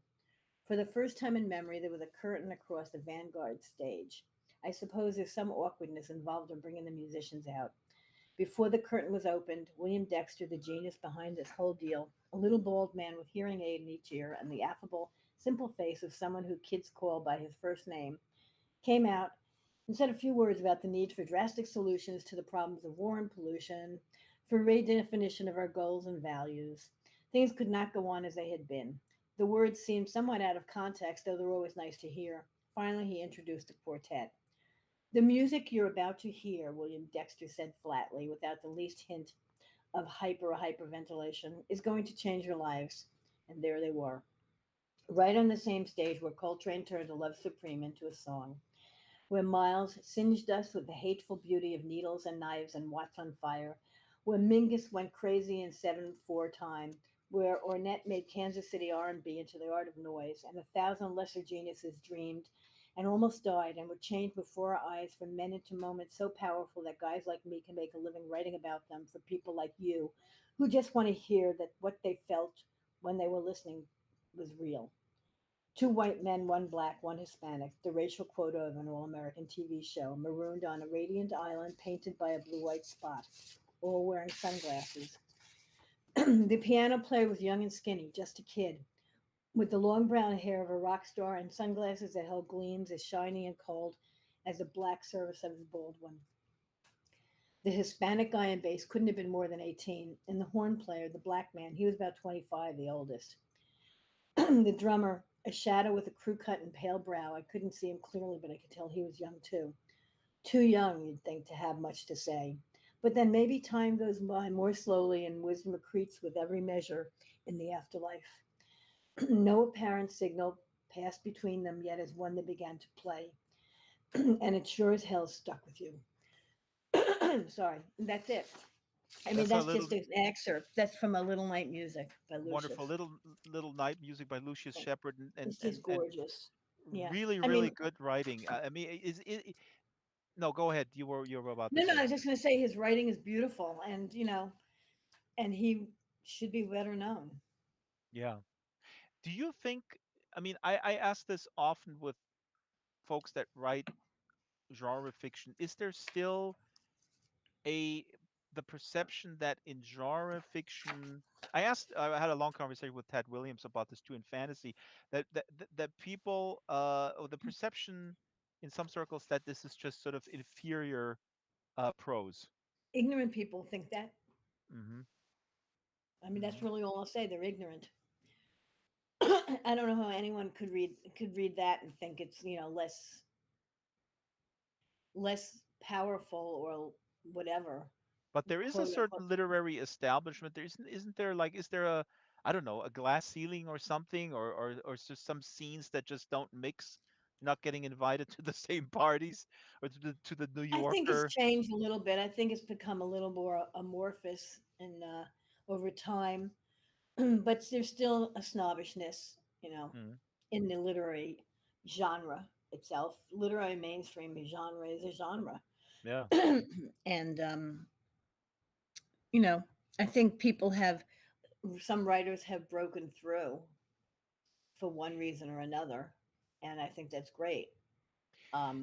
For the first time in memory, there was a curtain across the Vanguard stage. I suppose there's some awkwardness involved in bringing the musicians out. Before the curtain was opened, William Dexter, the genius behind this whole deal, a little bald man with hearing aid in each ear and the affable, simple face of someone who kids call by his first name, came out and said a few words about the need for drastic solutions to the problems of war and pollution, for redefinition of our goals and values. Things could not go on as they had been. The words seemed somewhat out of context, though they're always nice to hear. Finally, he introduced the quartet. The music you're about to hear, William Dexter said flatly, without the least hint of hyperventilation, is going to change your lives. And there they were, right on the same stage where Coltrane turned a Love Supreme into a song, where Miles singed us with the hateful beauty of needles and knives and Watts on Fire, where Mingus went crazy in 7/4 time, where Ornette made Kansas City R&B into the art of noise, and 1,000 lesser geniuses dreamed and almost died and were changed before our eyes from men into moments so powerful that guys like me can make a living writing about them for people like you who just want to hear that what they felt when they were listening was real. Two white men, one black, one Hispanic, the racial quota of an all American TV show, marooned on a radiant island painted by a blue white spot, all wearing sunglasses. The piano player was young and skinny, just a kid, with the long brown hair of a rock star and sunglasses that held gleams as shiny and cold as the black surface of his bald one. The Hispanic guy in bass couldn't have been more than 18, and the horn player, the black man, he was about 25, the oldest. The drummer, a shadow with a crew cut and pale brow. I couldn't see him clearly, but I could tell he was young too. Too young, you'd think, to have much to say. But then maybe time goes by more slowly and wisdom accretes with every measure in the afterlife. No apparent signal passed between them yet as when they began to play. And it sure as hell stuck with you. Sorry, that's it. I mean, That's a that's little just an excerpt. That's from A Little Night Music by wonderful Lucious. little night music by Lucious Shepard It's just and gorgeous. Yeah. really I really mean, good writing. I mean, is it? No, go ahead. You were about to no, say I was just something. going to say his writing is beautiful, and and he should be better known. Yeah. Do you think? I mean, I ask this often with folks that write genre fiction. Is there still a the perception that in genre fiction, I had a long conversation with Ted Williams about this too in fantasy, that people, or the perception in some circles that this is just sort of inferior prose. Ignorant people think that. Hmm. I mean, that's Hmm. really all I'll say. They're ignorant. I don't know how anyone could read that and think it's less powerful or whatever, But there is a quote unquote. certain literary establishment. There isn't there, like, is there a, I don't know, a glass ceiling or something, or is there some scenes that just don't mix? Not getting invited to the same parties, or to the New I think it's Yorker. changed a little bit. I think it's become a little more amorphous and over time, but there's still a snobbishness, Mm, in the literary genre itself. Literary mainstream genre is a genre, yeah. and you know, I think some writers have broken through for one reason or another, and I think that's great.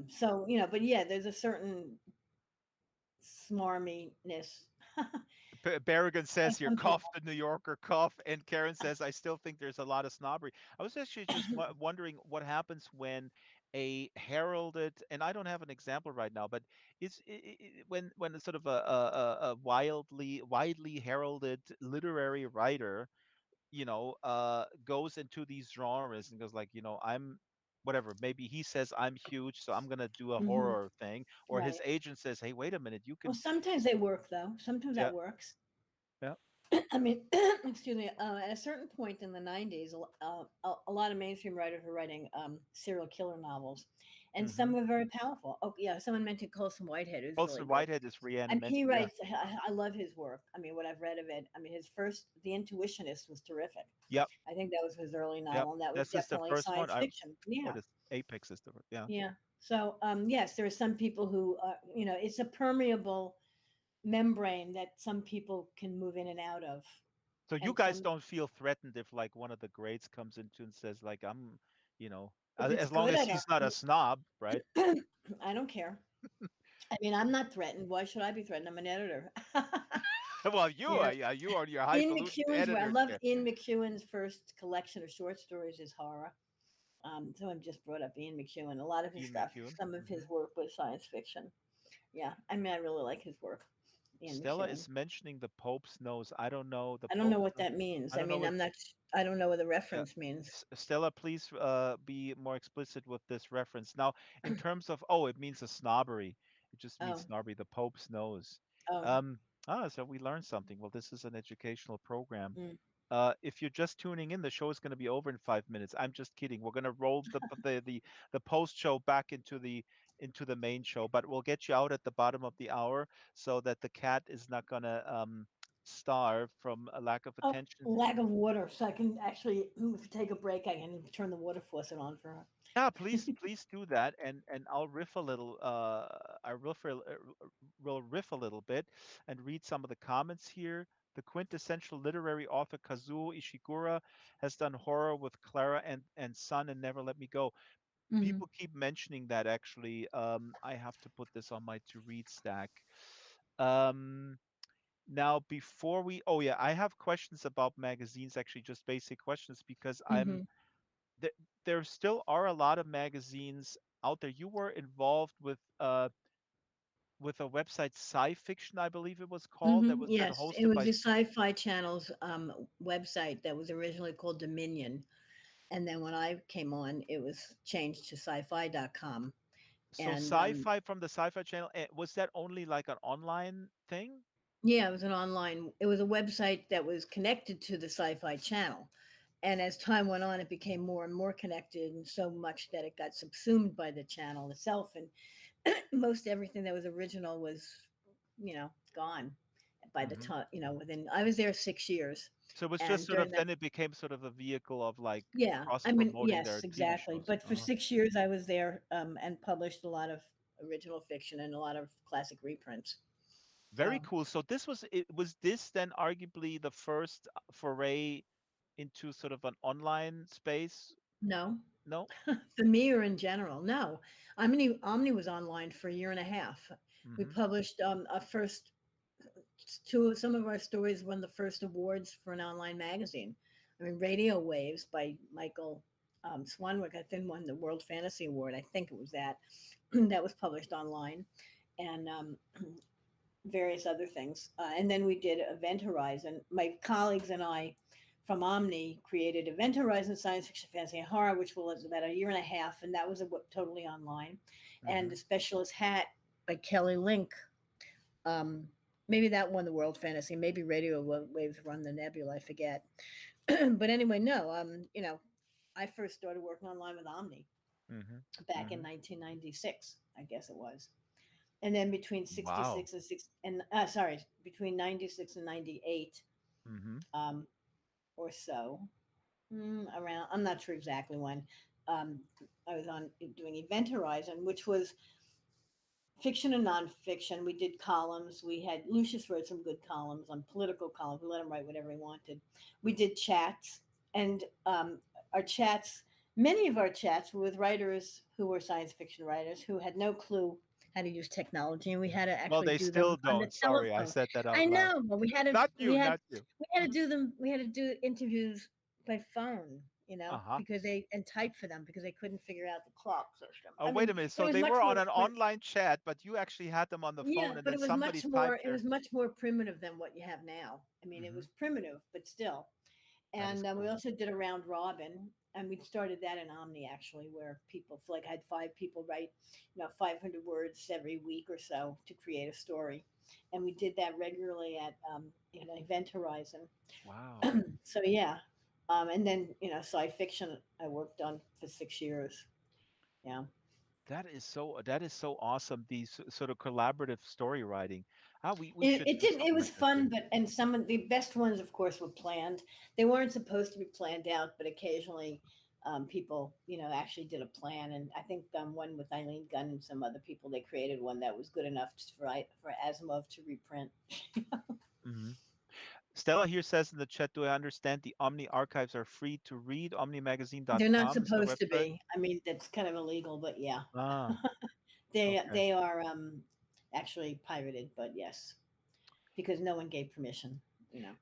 So but yeah, there's a certain smarminess Berrigan by says here, some cough, people. the New Yorker, cough. And Karen says, I still think there's a lot of snobbery. I was actually just wondering what happens when a heralded, and I don't have an example right now, but when it's sort of a widely heralded literary writer, goes into these genres and goes like, I'm whatever. Maybe he says I'm huge, so I'm gonna do a Hmm. horror thing, or his Right. agent says, hey, wait a minute, you Well, can. sometimes they work though. Sometimes Yeah, that works. yeah. I mean, excuse me. At a certain point in the '90s, a lot of mainstream writers were writing serial killer novels, and some Hmm. were very powerful. Oh yeah, someone mentioned Colson Whitehead, who's really Colson good. Whitehead is And he reanimated. Yeah, writes. I love his work. I mean, what I've read of it. I mean, his first, The Intuitionist, was terrific. yep, I think that was his early yep. novel, and that was This is the definitely first one. science fiction. Oh, Yeah, this Apex is the, yeah. yeah. So yes, there are some people who, it's a permeable membrane that some people can move in and out of, So you and guys some, don't feel threatened if like one of the greats comes into and says like, I'm, if it's as long good, as I don't. he's not a snob, right? I don't care. I mean, I'm not threatened. Why should I be threatened? I'm an editor. Well, you Yeah. are, yeah, you are your Ian highfalutin McEwan's. I editor love chair. Ian McEwan's first collection of short stories is horror. Someone just brought up Ian McEwan. A lot of his Ian stuff, McEwan. some of Hmm. his work was science fiction. Yeah, I mean, I really like his work, Ian Stella McEwan. is mentioning the Pope's nose. I don't know the I don't know Pope's what nose. that means. I I don't know mean, what. I don't know what the Yeah. reference means. Stella, please be more explicit with this reference. Now, in terms of, oh, it means a snobbery. It just means Oh, snobbery. The Pope's nose. oh, Um, so we learned something. Well, this is an educational program. mm, If you're just tuning in, the show is going to be over in 5 minutes. I'm just kidding. We're going to roll the post show back into the main show, but we'll get you out at the bottom of the hour so that the cat is not going to starve from a lack of oh, attention. lack of water. So I can actually take a break. I can turn the water faucet on for her. Yeah, please do that, and I'll riff a little. I will riff a little bit and read some of the comments here. The quintessential literary author Kazuo Ishiguro has done horror with Clara and Son and Never Let Me Go. Hmm. People keep mentioning that actually. I have to put this on my to read stack. Um, Now, before oh yeah, I have questions about magazines, actually, just basic questions because Hmm. there, there still are a lot of magazines out there. You were involved with a website, Sci Fiction, I believe it was called, that Hmm. was then Yes, it hosted was by. the Sci-Fi Channel's website that was originally called Dominion, and then when I came on, it was changed to sci-fi.com. So And Sci-Fi from the Sci-Fi Channel, was that only like an online thing? yeah, it was an online. It was a website that was connected to the Sci-Fi Channel, and as time went on, it became more and more connected, and so much that it got subsumed by the channel itself. And most everything that was original was, gone by the Hmm. time. Within I was there 6 years, So it was just and sort of, during that, then it became sort of a vehicle of like yeah, cross I mean, promoting their yes, TV exactly. shows. But for 6 years, I was there and published a lot of original fiction and a lot of classic reprints. Very So cool. So was this then arguably the first foray into sort of an online space? no, No? for me or in general, no. Omni was online for a year and a half. We Hmm. published our first some of our stories won the first awards for an online magazine. I mean, Radio Waves by Michael Swanwick, I think, won the World Fantasy Award. I think it was that. That was published online. And various other things. And then we did Event Horizon. My colleagues and I from Omni created Event Horizon Science Fiction, Fantasy, and Horror, which was about a year and a half, and that was totally online. And Hmm. The Specialist Hat by Kelly Link. Um, Maybe that won the World Fantasy. Maybe Radio Waves run the Nebula. I forget. But anyway, no. I first started working online with Omni Hmm. back in Hmm. 1996. I guess it was. And then between Wow. 66 and six and sorry, between 96 and 98, Hmm. um, or so, around, I'm not sure exactly when, um, I was on doing Event Horizon, which was fiction and nonfiction. We did columns. We had Lucious wrote some good columns on political columns. We let him write whatever he wanted. We did chats, and our chats. Many of our chats were with writers who were science fiction writers who had no clue how to use technology, and we had to Well, actually they do them still on the don't. Sorry, I telephone. said that I out loud. know, but Not you, not you. we had to do them. We had to do interviews by phone, Uh-huh. because they and type for them because they couldn't figure out the clock system. Oh, I wait mean, a minute. it So was they much were on more. an online chat, but you actually had them on the Yeah, phone and but then somebody typed it their. was much more primitive than what you have now. I mean, it Hmm. was primitive, but still. That is And we cool. also did a round robin, and we started that in Omni actually, where people like had five people write, 500 words every week or so to create a story, and we did that regularly at Event Horizon. Wow. So yeah, and then sci fiction I worked on for 6 years. Yeah. That is so awesome. These sort of collaborative story writing. Ah, we It, should it do did. It something was like that fun, here. but and some of the best ones, of course, were planned. They weren't supposed to be planned out, but occasionally, people, actually did a plan. And I think one with Eileen Gunn and some other people, they created one that was good enough for Asimov to reprint. Hmm. Stella here says in the chat, do I understand the Omni archives are free to read? They're not Omnimagazine.com is the supposed to website. be. I mean, that's kind of illegal, but yeah, Ah, they okay. they are actually pirated. But yes, because no one gave permission. You know,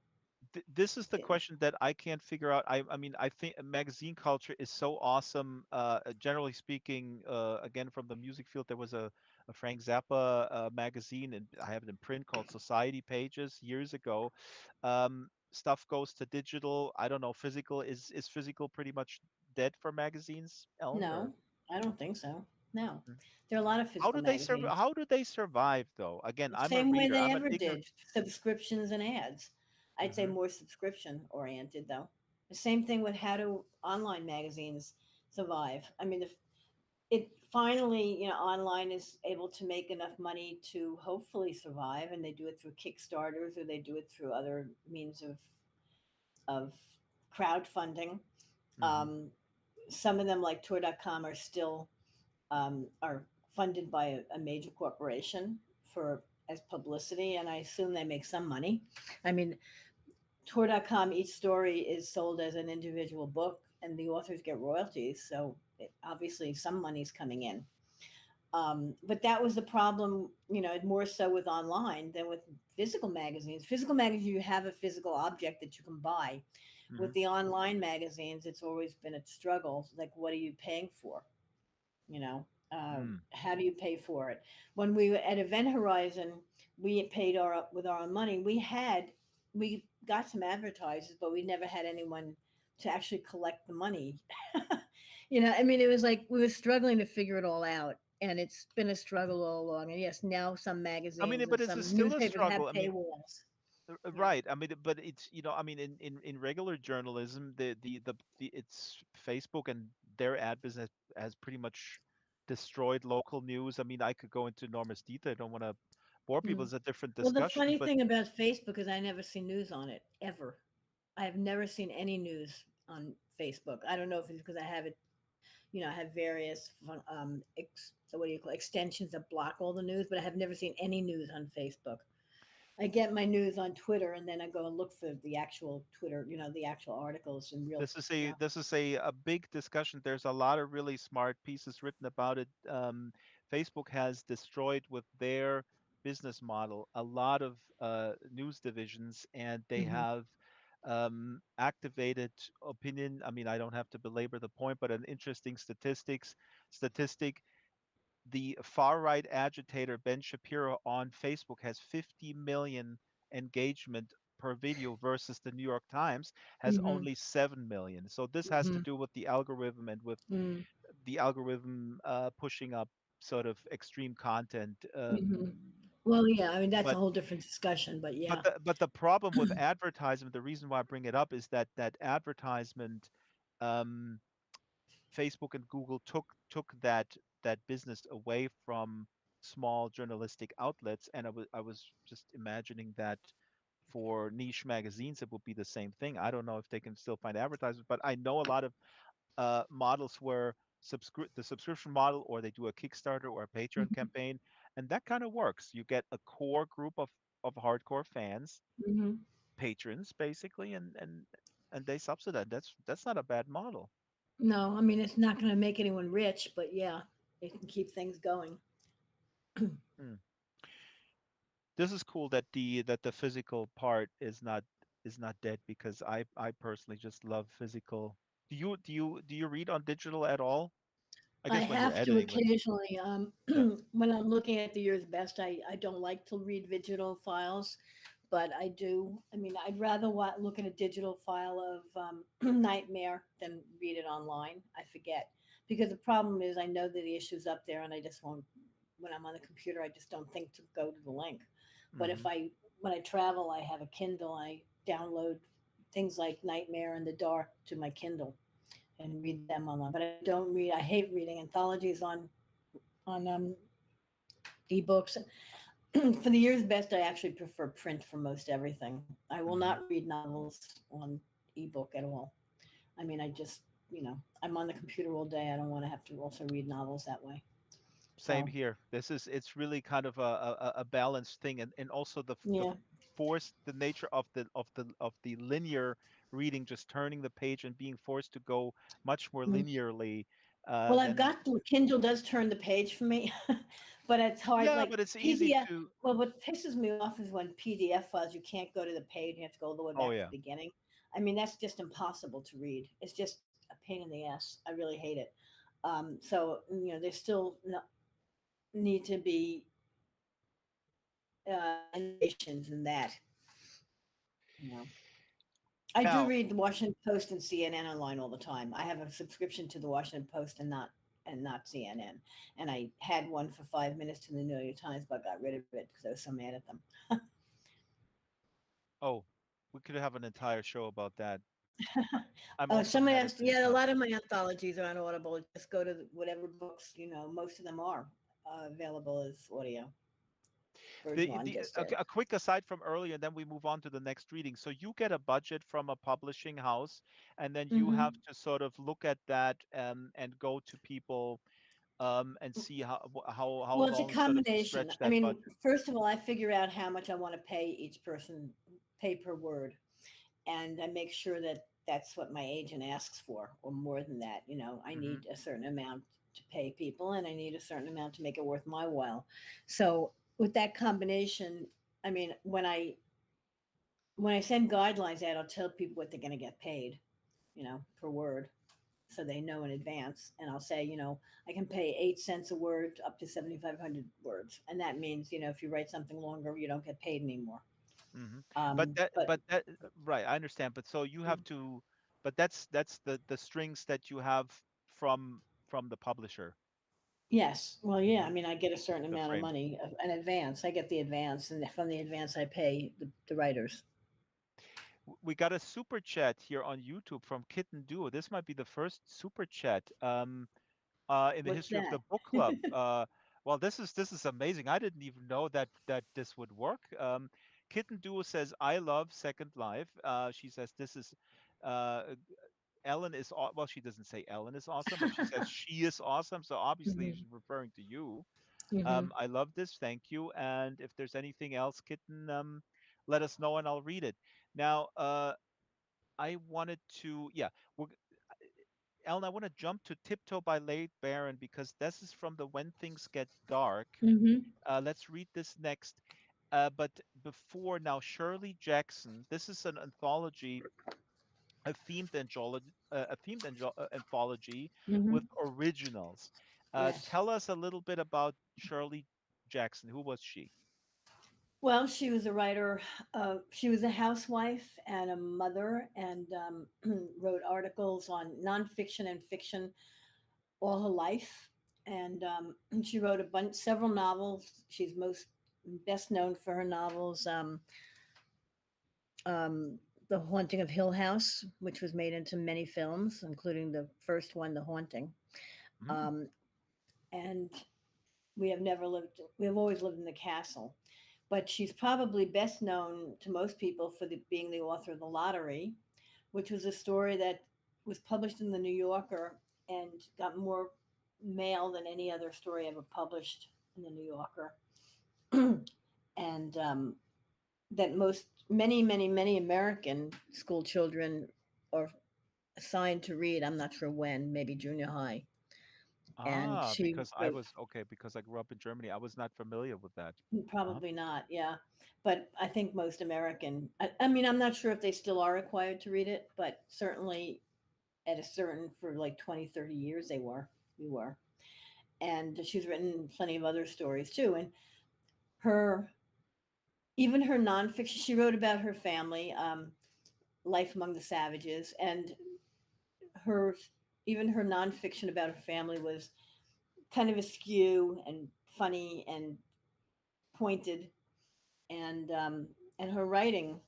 This is the it, question that I can't figure out. I mean, I think magazine culture is so awesome. Generally speaking, again, from the music field, there was a Frank Zappa magazine, and I have it in print called Society Pages years ago. Stuff goes to digital. I don't know. Physical is physical pretty much dead for magazines, Ellen, or no, I don't think so. No, mm. there are a lot of How physical do they survive? magazines. How do they survive though? Again, The I'm a same way reader. they I'm an ever ignorant. did, subscriptions and ads. I'd say Hmm. more subscription oriented though. The same thing with how do online magazines survive. I mean, if it finally, online is able to make enough money to hopefully survive, and they do it through Kickstarters or they do it through other means of crowdfunding. Hmm. Um, some of them, like Tour.com, are funded by a major corporation for as publicity, and I assume they make some money. I mean, Tour.com, each story is sold as an individual book, and the authors get royalties, so obviously some money's coming in. But that was the problem, more so with online than with physical magazines. Physical magazines, you have a physical object that you can buy. Hmm. With the online magazines, it's always been a struggle. Like, what are you paying for? Hmm. How do you pay for it? When we were at Event Horizon, we paid our with our own money. We got some advertisers, but we never had anyone to actually collect the money. I mean, it was like we were struggling to figure it all out, and it's been a struggle all along. And yes, now some I mean, magazines and but it's some still a newspapers have struggle. I mean, paywalls. Yeah. Right. I mean, but it's, I mean, in regular journalism, the it's Facebook and their ad business has pretty much destroyed local news. I mean, I could go into enormous detail. I don't want to bore people. Hmm. It's a different Well, the discussion, funny but thing about Facebook is I never see news on it ever. I have never seen any news on Facebook. I don't know if it's because I have it, I have various what do you call extensions that block all the news, but I have never seen any news on Facebook. I get my news on Twitter, and then I go and look for the actual Twitter, the actual articles in real. this is a big discussion. There's a lot of really smart pieces written about it. Facebook has destroyed with their business model, a lot of news divisions, and they Hmm. have activated opinion. I mean, I don't have to belabor the point, but an interesting statistic: the far right agitator Ben Shapiro on Facebook has 50 million engagement per video versus the New York Times has Hmm. only 7 million. So this has to Hmm. do with the algorithm and with Hmm. the algorithm pushing up sort of extreme content. Hmm. Well, yeah, I mean that's a But whole different discussion, but but yeah. the problem with advertisement, the reason why I bring it up is that advertisement, um, Facebook and Google took that business away from small journalistic outlets, and I was just imagining that for niche magazines it would be the same thing. I don't know if they can still find advertisers, but I know a lot of models where the subscription model, or they do a Kickstarter or a Patreon Hmm. campaign, and that kind of works. You get a core group of hardcore fans, Hmm. patrons basically, and they subsidize. That's not a bad model. No, I mean it's not going to make anyone rich, but yeah, it can keep things going. Hmm. This is cool that the physical part is not dead, because I personally just love physical. Do you read on digital at all? I I guess when you're have to editing, when occasionally. yeah. When I'm looking at the year's best, I don't like to read digital files, but I do. I mean, I'd rather look at a digital file of Nightmare than read it online. I forget. Because the problem is, I know that the issue's up there, and I just won't. When I'm on the computer, I just don't think to go to the link. But if Hmm. when I travel, I have a Kindle. I download things like Nightmare in the Dark to my Kindle and read them online. But I don't read. I hate reading anthologies on ebooks. For the year's best, I actually prefer print for most everything. I will Hmm. not read novels on ebook at all. I mean, I just I'm on the computer all day. I don't want to have to also read novels that way. Same So here. It's really kind of a balanced thing, and also the yeah. force, the nature of the linear reading, just turning the page and being forced to go much more Mm. linearly Well, I've than. got the Kindle does turn the page for me, but it's hard. Yeah, but Like it's easy PDF. to. Well, what pisses me off is when PDF files you can't go to the page; you have to go all the way Oh back to the yeah. beginning. I mean, that's just impossible to read. It's just a pain in the ass. I really hate it. So there's still need to be innovations in that. You know, I do Now, read the Washington Post and CNN online all the time. I have a subscription to the Washington Post and not CNN. And I had one for 5 minutes to the New York Times, but got rid of it because I was so mad at them. oh, we could have an entire show about that. I'm Oh, also somebody mad at asked. the Yeah, a time. lot of my anthologies are on Audible. Just go to whatever books. Most of them are available as audio version. One The just a, did. a quick aside from earlier, and then we move on to the next reading. So you get a budget from a publishing house, and then you have Hmm. to sort of look at that, and go to people, and see how Well, it's a long sort of to combination. stretch I that mean, budget. first of all, I figure out how much I want to pay each person, pay per word, and I make sure that that's what my agent asks for, or more than that. I Hmm. need a certain amount to pay people, and I need a certain amount to make it worth my while. So with that combination, I mean, when I send guidelines out, I'll tell people what they're going to get paid, per word, so they know in advance. And I'll say, I can pay 8 cents a word up to 7,500 words, and that means, if you write something longer, you don't get paid anymore. Hmm. But Um, that, but but that, right, I understand. But so you have to, but that's the strings that you have from the publisher. Yes. Well, yeah. I Hmm. mean, I get a certain The amount of frame. money in advance. I get the advance, and from the advance, I pay the writers. We got a super chat here on YouTube from Kitten Duo. This might be the first super chat in the What's history of the that? book club. Well, this is amazing. I didn't even know that this would work. Kitten Duo says, "I love Second Life." She says, "This is uh, Ellen is well." She doesn't say Ellen is awesome, but she says she is awesome. So obviously Hmm. she's referring to you. Hmm. I love this. Thank you. And if there's anything else, Kitten, let us know and I'll read it. Now, I wanted to, yeah, we're, Ellen, I want to jump to Tiptoe by Late Baron because this is from the When Things Get Dark. Hmm. Let's read this next. But before now, Shirley Jackson. This is an anthology, a themed anthology with Hmm. originals. Yes. Tell us a little bit about Shirley Jackson. Who was she? Well, she was a writer. She was a housewife and a mother, and wrote articles on nonfiction and fiction all her life. And she wrote several novels. She's most best known for her novels, um, "The Haunting of Hill House," which was made into many films, including the first one, "The Haunting." Mm, Um, and we have never lived. We have always lived in the castle. But she's probably best known to most people for being the author of The Lottery, which was a story that was published in the New Yorker and got more mail than any other story ever published in the New Yorker. And that many American school children are assigned to read. I'm not sure when, maybe junior high. And she because I wrote, was okay, because I grew up in Germany. I was not familiar with that. Uh-huh. probably not, yeah. But I think most I mean, I'm not sure if they still are required to read it, but certainly at a certain, for like 20, 30 years, we were. And she's written plenty of other stories too. And her, even her nonfiction, she wrote about her family, life among the savages, and her, even her nonfiction about her family was kind of askew and funny and pointed, and her writing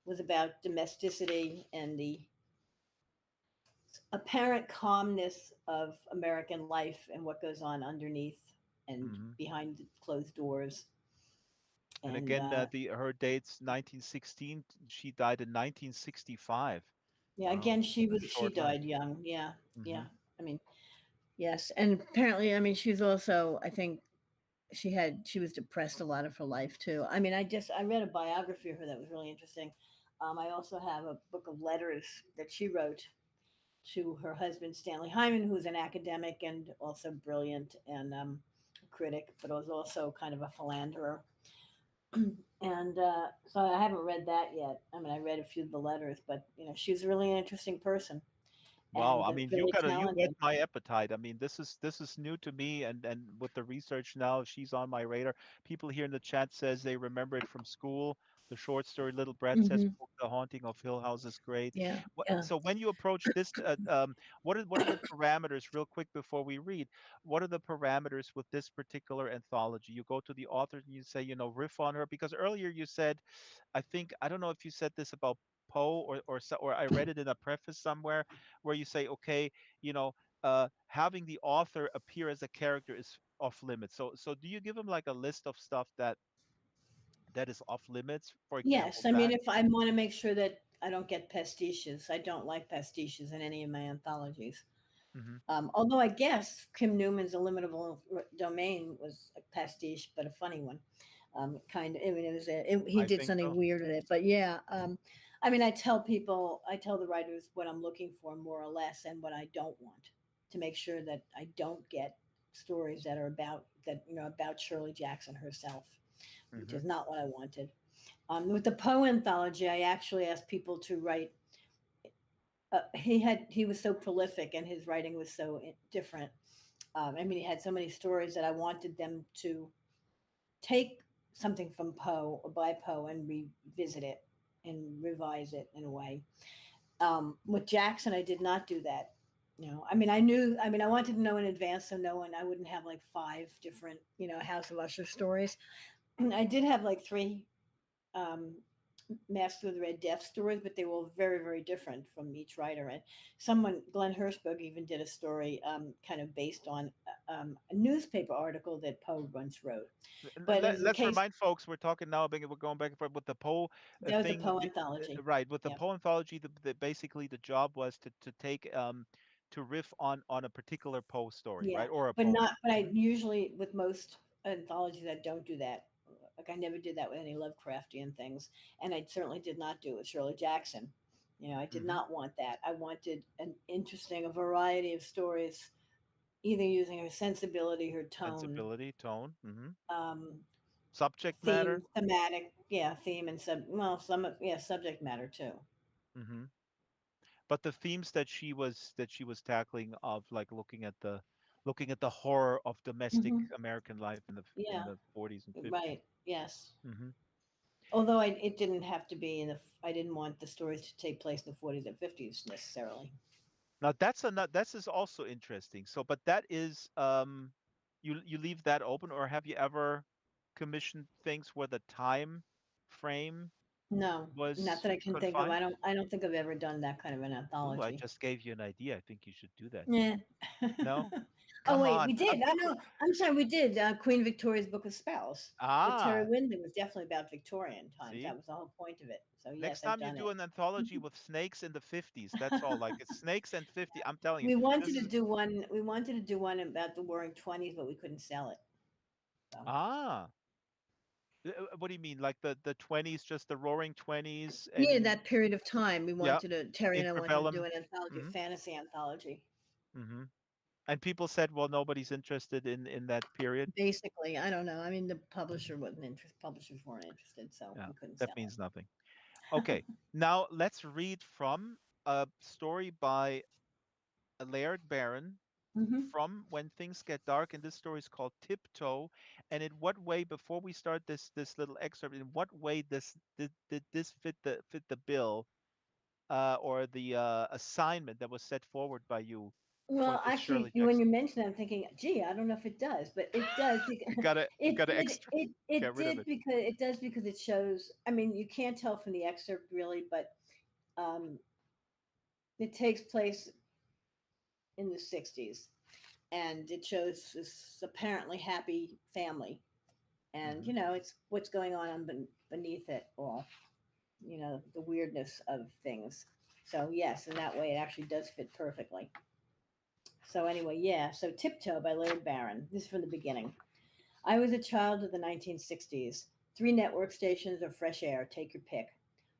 was about domesticity and the apparent calmness of American life and what goes on underneath and Hmm. behind closed doors. And And again, the her dates 1916. She died in 1965. yeah, Wow, again, a she short life. died young. Yeah, Hmm. yeah. I mean, yes, and apparently, I mean, she's also, I think, she was depressed a lot of her life too. I mean, I read a biography of her that was really interesting. I also have a book of letters that she wrote to her husband Stanley Hyman, who's an academic and also brilliant, and a critic, but was also kind of a philanderer. And so I haven't read that yet. I mean, I read a few of the letters, but she's really an interesting person Wow, and I mean, very you whet talented. my appetite. I mean, this is new to me, and with the research now, she's on my radar. People here in the chat says they remember it from school. The short story Little Brett says Hmm. book The Haunting of Hill House is great. Yeah, What, yeah. so when you approach this, what are the parameters, real quick before we read? What are the parameters with this particular anthology? You go to the author and you say, riff on her, because earlier you said, I think I don't know if you said this about Poe or I read it in a preface somewhere where you say, okay, you know, having the author appear as a character is off limits. So do you give him like a list of stuff that is off limits? For Yes, example, I mean, that. if I want to make sure that I don't get pastiches, I don't like pastiches in any of my anthologies. Hmm. Although I guess Kim Newman's Illimitable Domain was a pastiche, but a funny one. Kind of. I mean, he I did think something so. weird in it, but yeah. I mean, I tell the writers what I'm looking for more or less, and what I don't want, to make sure that I don't get stories that are about Shirley Jackson herself, which Hmm. is not what I wanted. With the Poe anthology, I actually asked people to write. He was so prolific, and his writing was so different. I mean, he had so many stories that I wanted them to take something from Poe or by Poe and revisit it and revise it in a way. With Jackson, I did not do that. I mean, I mean, I wanted to know in advance so I wouldn't have like five different, House of Usher stories. I did have like three um, Master of the Red Death stories, but they were very, very different from each writer. And Glenn Hirschberg, even did a story kind of based on a newspaper article that Poe once wrote. But in the Let's case, remind folks we're talking now. We're going back and forth with the Poe that was a thing, Poe anthology. right? With the Yeah. Poe anthology, basically the job was to take to riff on a particular Poe story, Yeah. right, or a But poem. not, but I usually, with most anthologies, I don't do that. Like, I never did that with any Lovecraftian things. And I certainly did not do it with Shirley Jackson. I did Mm-hmm. not want that. I wanted a variety of stories, either using her sensibility, her tone, Sensibility, tone, mm-hmm. um, Subject theme, matter. thematic, yeah, theme and subject matter too. Mm-hmm. But the themes that she was tackling of like looking at the horror of domestic Hmm. American life in Yeah, the 40s and 50s. right. Yes. Mm-hmm. Although it didn't have to be I didn't want the stories to take place in the 40s and 50s necessarily. Now that's is also interesting. So, but that is you leave that open, or have you ever commissioned things where the time frame No, not was that I can think of. confined? I don't think I've ever done that kind of an Ooh, I anthology. just gave you an idea. I think you should do that. Yeah. No? Oh Come wait, on. we did. I know. I'm sorry, we did. Queen Victoria's Book of Spells with Terry Ah, Wyndham was definitely about Victorian times. see? That was the whole point of it. So Next yes, I've time you done do it. an anthology with snakes in the 50s, that's all. Like it's snakes and 50. I'm telling you. We wanted This to is do one. We wanted to do one about the Roaring Twenties, but we couldn't sell it. So ah. What do you mean? Like the 20s, just the roaring 20s yeah, and that period of time, we yeah, wanted to. Terry and I wanted to do interbellum. an anthology, a Mhm. fantasy anthology. Mhm. And people said, "Well, nobody's interested in that period." Basically, I don't know. I mean, the publisher wasn't interested. Publishers weren't interested, so Yeah, we couldn't that sell means nothing. Okay. Now let's read from a story by Laird Barron it. Hmm. from When Things Get Dark, and this story is called Tiptoe. And in what way, before we start this little excerpt, in what way did this fit the bill or the assignment that was set forward by you for Well, this actually, Shirley when you Jackson? mentioned it, I'm thinking, gee, I don't know if it does, but it does. You Because gotta you it gotta did. extra It get rid of did it. because it does because it shows. I mean, you can't tell from the excerpt really, but um, it takes place in the '60s, and it shows this apparently happy family, and Hmm. it's what's going on beneath it all. The weirdness of things. So yes, in that way, it actually does fit perfectly. So anyway, yeah. So Tiptoe by Laird Barron. This is from the beginning. I was a child of the 1960s. Three network stations of fresh air, take your pick.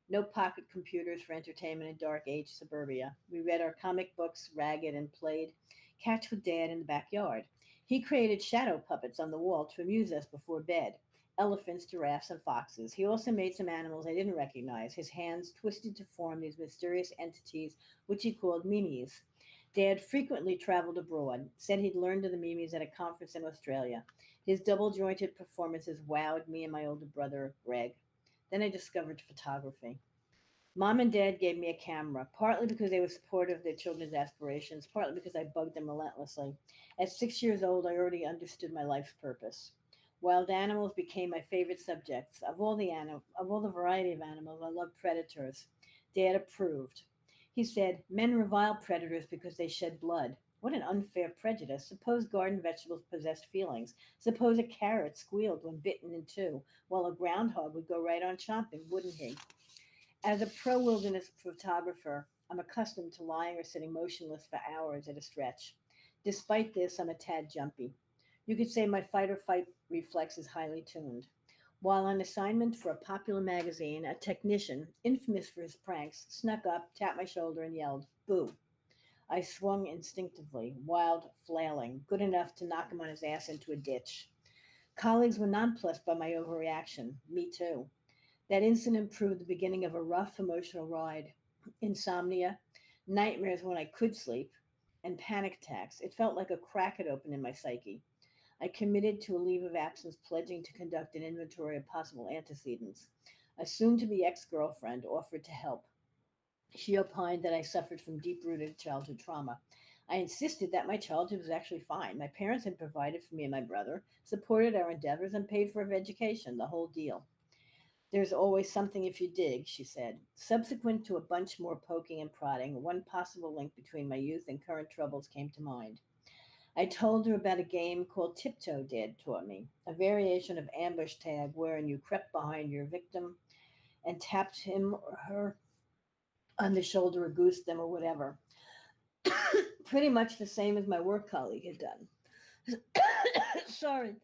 No pocket computers for entertainment in dark age suburbia. We read our comic books, ragged, and played catch with Dad in the backyard. He created shadow puppets on the wall to amuse us before bed elephants, giraffes, and foxes. He also made some animals I didn't recognize, his hands twisted to form these mysterious entities, which he called mimes. Dad frequently traveled abroad, said he'd learned of the mimes at a conference in Australia. His double jointed performances wowed me and my older brother, Greg. Then I discovered photography. Mom and Dad gave me a camera, partly because they were supportive of their children's aspirations, partly because I bugged them relentlessly. At 6 years old, I already understood my life's purpose. Wild animals became my favorite subjects. Of all the variety of animals, I loved predators. Dad approved. He said, "Men revile predators because they shed blood. What an unfair prejudice. Suppose garden vegetables possessed feelings. Suppose a carrot squealed when bitten in two, while a groundhog would go right on chomping, wouldn't he?" As a pro wilderness photographer, I'm accustomed to lying or sitting motionless for hours at a stretch. Despite this, I'm a tad jumpy. You could say my fight or fight reflex is highly tuned. While on assignment for a popular magazine, a technician, infamous for his pranks, snuck up, tapped my shoulder, and yelled, "Boo." I swung instinctively, wild, flailing, good enough to knock him on his ass into a ditch. Colleagues were nonplussed by my overreaction. Me too. That incident proved the beginning of a rough emotional ride. Insomnia, nightmares when I could sleep, and panic attacks. It felt like a crack had opened in my psyche. I committed to a leave of absence, pledging to conduct an inventory of possible antecedents. A soon to be ex girlfriend offered to help. She opined that I suffered from deep rooted childhood trauma. I insisted that my childhood was actually fine. My parents had provided for me and my brother, supported our endeavors, and paid for our education, the whole deal. "There's always something if you dig," she said. Subsequent to a bunch more poking and prodding, one possible link between my youth and current troubles came to mind. I told her about a game called Tiptoe Dad taught me, a variation of ambush tag wherein you crept behind your victim and tapped him or her on the shoulder or goosed them or whatever. Pretty much the same as my work colleague had done. Sorry.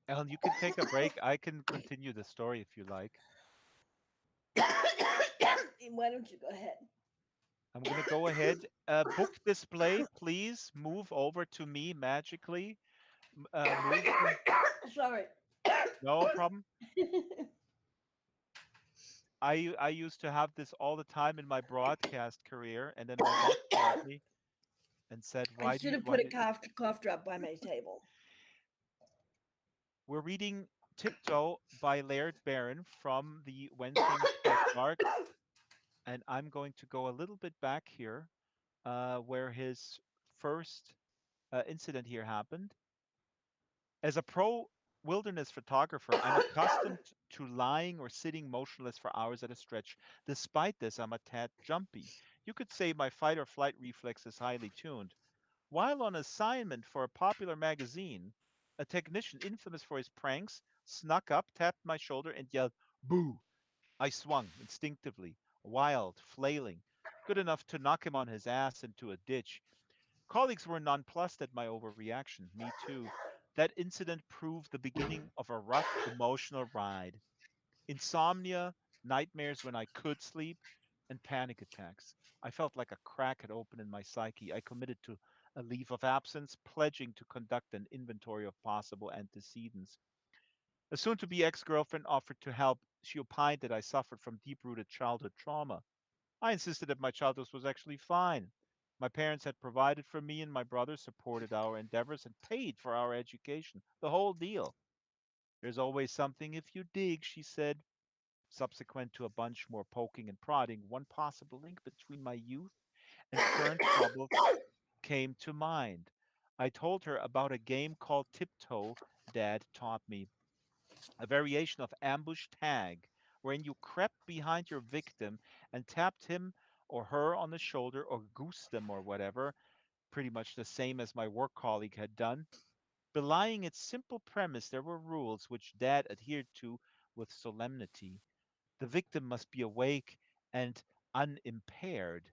Ellen, you can take a break. I can continue the story if you like. Why don't you go ahead? I'm going to go ahead. Book display, please move over to me magically. Move the. Sorry. No problem. I used to have this all the time in my broadcast career, and then my boss called me and said, I "Why do should you? have Why put a did?" cough drop by my table. We're reading Tiptoe by Laird Barron from the When Things Get Dark, and I'm going to go a little bit back here, where his first incident here happened. As a pro wilderness photographer, I'm accustomed to lying or sitting motionless for hours at a stretch. Despite this, I'm a tad jumpy. You could say my fight or flight reflex is highly tuned. While on assignment for a popular magazine, a technician infamous for his pranks snuck up, tapped my shoulder, and yelled, "Boo!" I swung instinctively, wild, flailing, good enough to knock him on his ass into a ditch. Colleagues were nonplussed at my overreaction. Me too. That incident proved the beginning of a rough emotional ride. Insomnia, nightmares when I could sleep, and panic attacks. I felt like a crack had opened in my psyche. I committed to a leave of absence, pledging to conduct an inventory of possible antecedents. A soon to be ex girlfriend offered to help. She opined that I suffered from deep rooted childhood trauma. I insisted that my childhood was actually fine. My parents had provided for me and my brother, supported our endeavors, and paid for our education. The whole deal. There's always something if you dig, she said. Subsequent to a bunch more poking and prodding, one possible link between my youth and current troubles came to mind. I told her about a game called Tiptoe Dad taught me, a variation of ambush tag, wherein you crept behind your victim and tapped him or her on the shoulder or goosed them or whatever, pretty much the same as my work colleague had done. Belying its simple premise, there were rules which Dad adhered to with solemnity. The victim must be awake and unimpaired.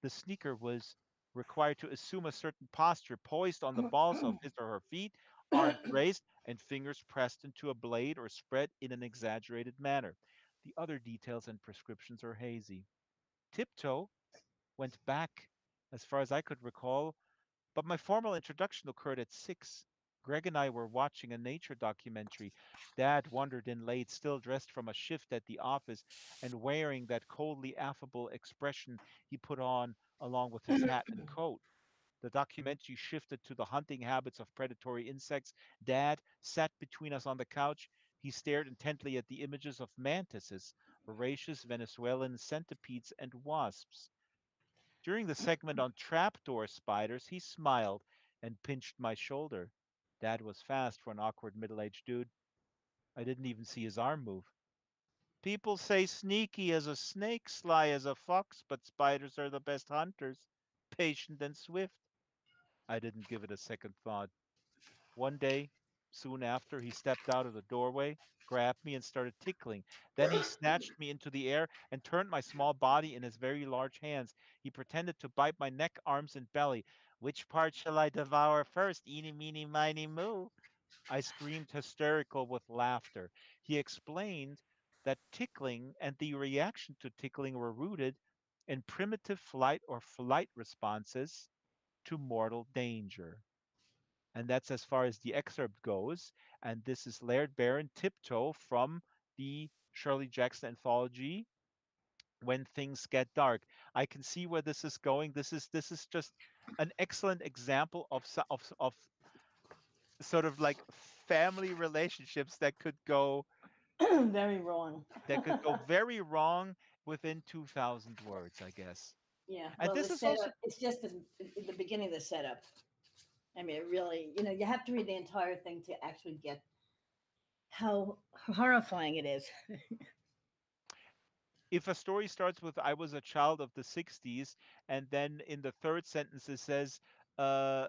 The sneaker was required to assume a certain posture, poised on the balls of his or her feet, arms raised, and fingers pressed into a blade or spread in an exaggerated manner. The other details and prescriptions are hazy. Tiptoe went back as far as I could recall, but my formal introduction occurred at 6. Greg and I were watching a nature documentary. Dad wandered in late, still dressed from a shift at the office and wearing that coldly affable expression he put on along with his hat and coat. The documentary shifted to the hunting habits of predatory insects. Dad sat between us on the couch. He stared intently at the images of mantises, voracious Venezuelan centipedes, and wasps. During the segment on trapdoor spiders, he smiled and pinched my shoulder. Dad was fast for an awkward middle aged dude. I didn't even see his arm move. People say sneaky as a snake, sly as a fox, but spiders are the best hunters, patient and swift. I didn't give it a second thought. One day, soon after, he stepped out of the doorway, grabbed me, and started tickling. Then he snatched me into the air and turned my small body in his very large hands. He pretended to bite my neck, arms, and belly. Which part shall I devour first? Eeny, meeny, miny, moo. I screamed hysterical with laughter. He explained that tickling and the reaction to tickling were rooted in primitive flight or flight responses to mortal danger. And that's as far as the excerpt goes. And this is Laird Barron Tiptoe from the Shirley Jackson anthology, When Things Get Dark. I can see where this is going. This is just an excellent example of of sort of like family relationships Very wrong. that could go very wrong within 2,000 words, I guess. Yeah. And Well, the this is also setup, it's just the beginning of the setup. I mean, it really, you have to read the entire thing to actually get how horrifying it is. if a story starts with "I was a child of the 60s," and then in the third sentence it says, uh,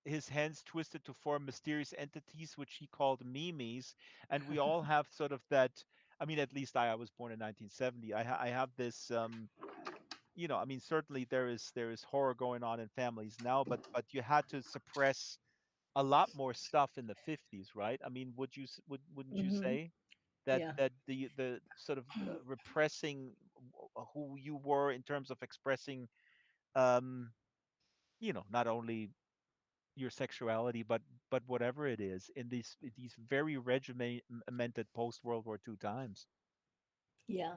his hands twisted to form mysterious entities, which he called memes, and we all have sort of that. I mean, at least I was born in 1970. I have this. I mean, certainly there is horror going on in families now, but you had to suppress. a lot more stuff in the 50s, right? I mean, wouldn't you Hmm. say that Yeah. the sort of repressing who you were in terms of expressing, um, not only your sexuality, but whatever it is in these very regimented post World War II times. Yeah.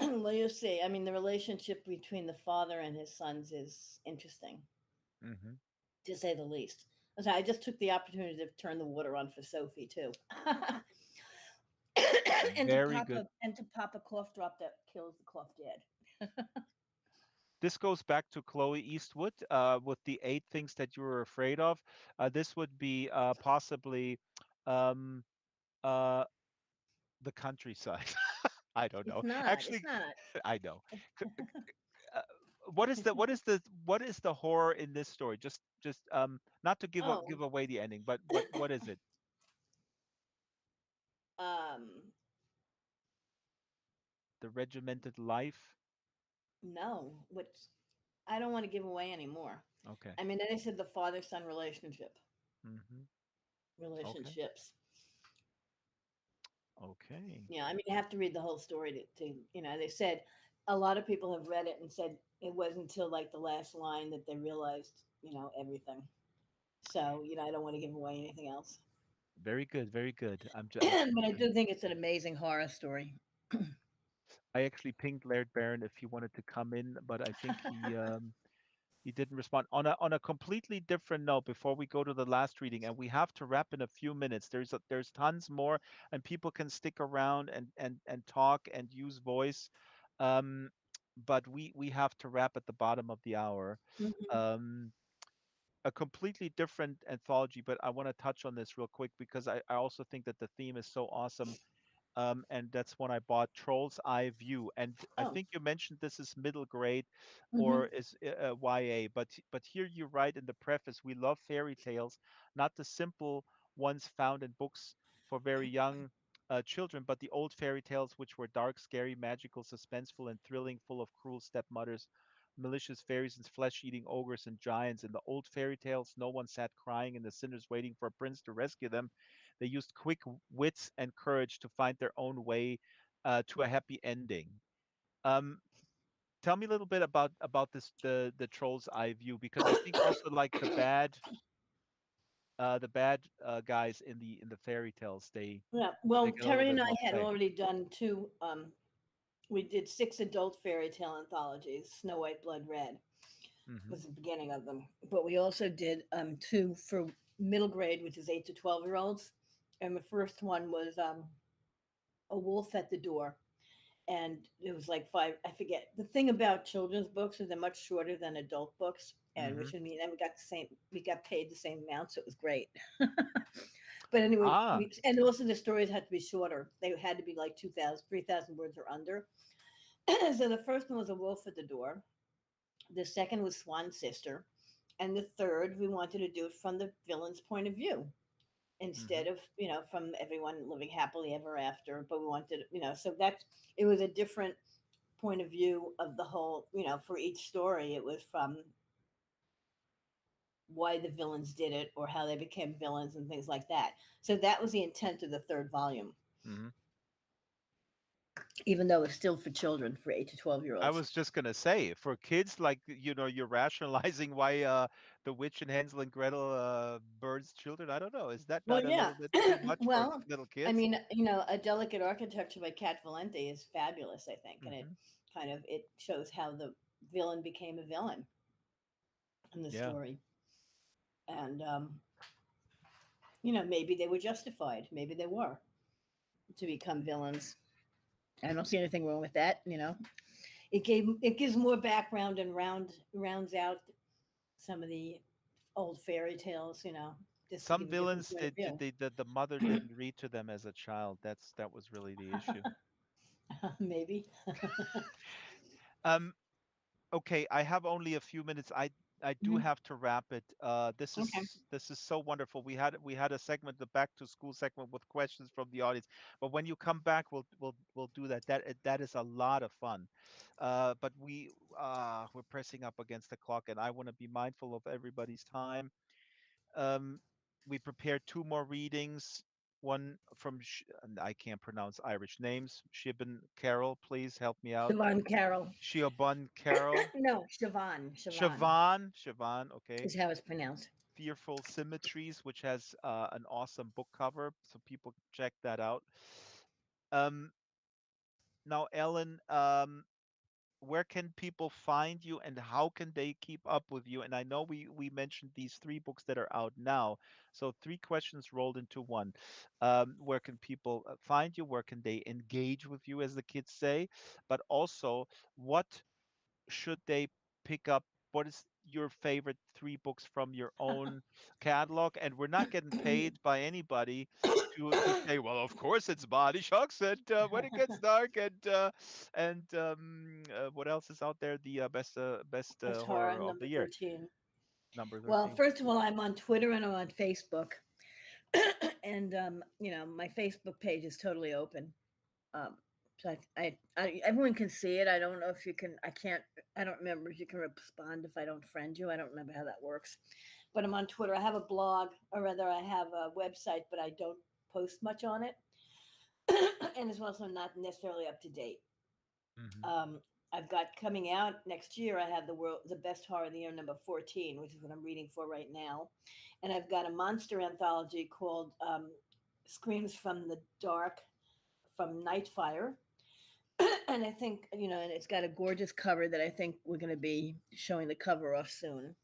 Well, you see, I mean, the relationship between the father and his sons is interesting, Hmm. to say the least. So I just took the opportunity to turn the water on for Sophie too, Very good. and to pop a cough drop that kills the cough dead. This goes back to Chloe Eastwood with the 8 things that you were afraid of. This would be possibly um, uh, the countryside. I don't It's know. not. It's Actually, not. I know. C- Uh, what is the horror in this story? Just not to give Oh, away the ending, but what is it? um, The regimented life. no. What's I don't want to give away anymore. Okay. I mean, then I said the father-son Hmm. Okay. relationships. Okay. Yeah, I mean, you have to read the whole story they said a lot of people have read it and said it wasn't until like the last line that they realized, everything. So, I don't want to give away anything else. Very good. Very good. But I do think it's an amazing horror story. I actually pinged Laird Barron if he wanted to come in, but I think he didn't respond. On a completely different note, before we go to the last reading, and we have to wrap in a few minutes. There's tons more, and people can stick around and talk and use voice. Um, but we have to wrap at the bottom of the hour. Hmm. Um, a completely different anthology, but I want to touch on this real quick because I also think that the theme is so awesome, and that's when I bought Troll's Eye View. And I Oh. think you mentioned this is middle grade or Hmm. is YA, but here you write in the preface, we love fairy tales, not the simple ones found in books for very young children, but the old fairy tales which were dark, scary, magical, suspenseful, and thrilling, full of cruel stepmothers, malicious fairies and flesh-eating ogres and giants. In the old fairy tales, no one sat crying and the sinners waiting for a prince to rescue them. They used quick wits and courage to find their own way to a happy ending. Um, Tell me a little bit about this the Troll's Eye view because I think also like the bad guys in the fairy tales Yeah. they Well, get a little Terry and bit I more had play. already done two. We did six adult fairy tale anthologies. Snow White, Blood Red Hmm. was the beginning of them, but we also did two for middle grade, which is 8 to 12 year olds. And the first one was A Wolf at the Door, and it was like five. I forget the thing about children's books is they're much shorter than adult books, and Hmm. which would mean and we got paid the same amount, so it was great. But anyway, Ah. and also the stories had to be shorter. They had to be like 2,000, 3,000 words or under. So the first one was A Wolf at the Door. The second was Swan's Sister, and the third we wanted to do it from the villain's point of view Hmm. instead of from everyone living happily ever after. But we wanted so that it was a different point of view of the whole. For each story, it was from why the villains did it or how they became villains and things like that. So that was the intent of the third volume, Hmm. even though it's still for children, for 8 to 12 year I olds. was just gonna say, for kids, like you're rationalizing why the witch and Hansel and Gretel burns children. I don't know. Is that Well, not a yeah. little bit too much for Well, little I kids? mean, A Delicate Architecture by Cat Valente is fabulous, I think, and it Hmm. kind of it shows how the villain became a villain in the Yeah. story, and maybe they were justified, maybe they were to become villains. I don't see anything wrong with that. It gives more background and rounds out some of the old fairy tales, just to Some give a different villains, point of view. the mother didn't read to them as a child. That was really the issue. Maybe. Um, okay, I have only a few minutes. I do Mhm. have to wrap it. This Okay. is this is so wonderful. We had a segment, the back to school segment with questions from the audience. But when you come back, we'll do that. That is a lot of fun. But we're pressing up against the clock, and I want to be mindful of everybody's time. Um, we prepared two more readings. One from and I can't pronounce Irish names. Shibin Carroll, please help me out. Siobhan Carroll. Shiobun Carroll. No, Siobhan. Siobhan Siobhan, okay. is how it's pronounced. Fearful Symmetries, which has an awesome book cover, so people check that out. Um, Now, Ellen, where can people find you and how can they keep up with you? And I know we mentioned these three books that are out now, so three questions rolled into one. Where can people find you? Where can they engage with you, as the kids say? But also, what should they pick up? What is your favorite three books from your own catalog? And we're not getting paid by anybody to say, well, of course it's Body Shocks, and when it gets dark, and what else is out there? The best That's horror horror of number the year, 13. number Well, 13. first of all, I'm on Twitter and I'm on Facebook. And, my Facebook page is totally open. Um, so everyone can see it. I don't know if you can, I can't, I don't remember if you can respond if I don't friend you. I don't remember how that works. But I'm on Twitter. I have a blog, or rather, I have a website, but I don't post much on it. And it's also not necessarily up to date. Hmm. Um, I've got coming out next year. I have the best horror of the year number 14, which is what I'm reading for right now, and I've got a monster anthology called "Screams from the Dark" from Nightfire, and I think and it's got a gorgeous cover that I think we're going to be showing the cover off soon,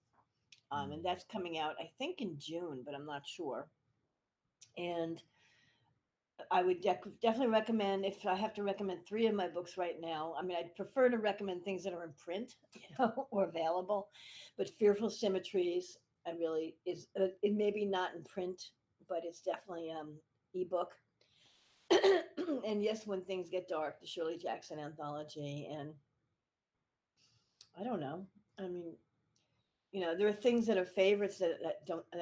and that's coming out I think in June, but I'm not sure. And I would definitely recommend, if I have to recommend three of my books right now. I mean, I'd prefer to recommend things that are in print, or available, but Fearful Symmetries, I really is it may be not in print, but it's definitely ebook. And yes, When Things Get Dark, the Shirley Jackson anthology, and I don't know. I mean, there are things that are favorites that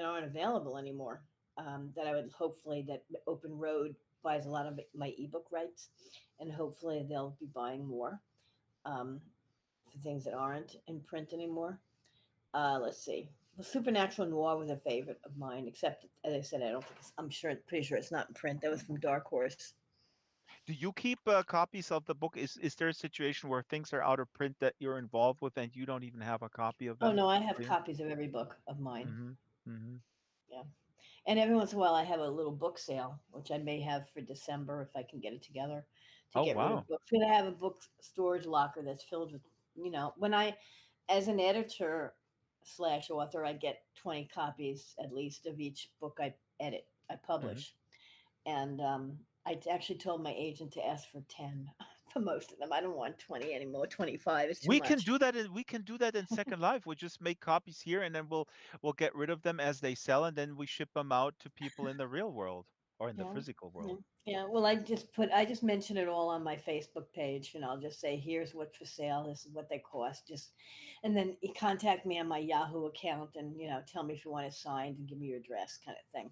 aren't available anymore. That I would hopefully that Open Road buys a lot of my ebook rights, and hopefully they'll be buying more um, for things that aren't in print anymore. Let's see. The Supernatural Noir was a favorite of mine, except as I said, I don't think I'm sure, pretty sure it's not in print. That was from Dark Horse. Do you keep copies of the book? Is there a situation where things are out of print that you're involved with and you don't even have a copy of Oh them no, I have for you? copies of every book of mine. Hmm. Hmm. Yeah. And every once in a while, I have a little book sale, which I may have for December if I can get it together to Oh, get rid of wow. books. But I have a book storage locker that's filled with, when as an editor slash author, I get 20 copies at least of each book I Hmm. publish. And I actually told my agent to ask for 10 for most of them. I don't want 20 anymore. 25 is too much. We can do that in Second Life. We just make copies here and then we'll get rid of them as they sell and then we ship them out to people in the real world or in the Yeah. physical Yeah. world. Yeah. Well, I just mention it all on my Facebook page. I'll just say, here's what's for sale. This is what they cost. And then you contact me on my Yahoo account and, tell me if you want it signed and give me your address kind of thing,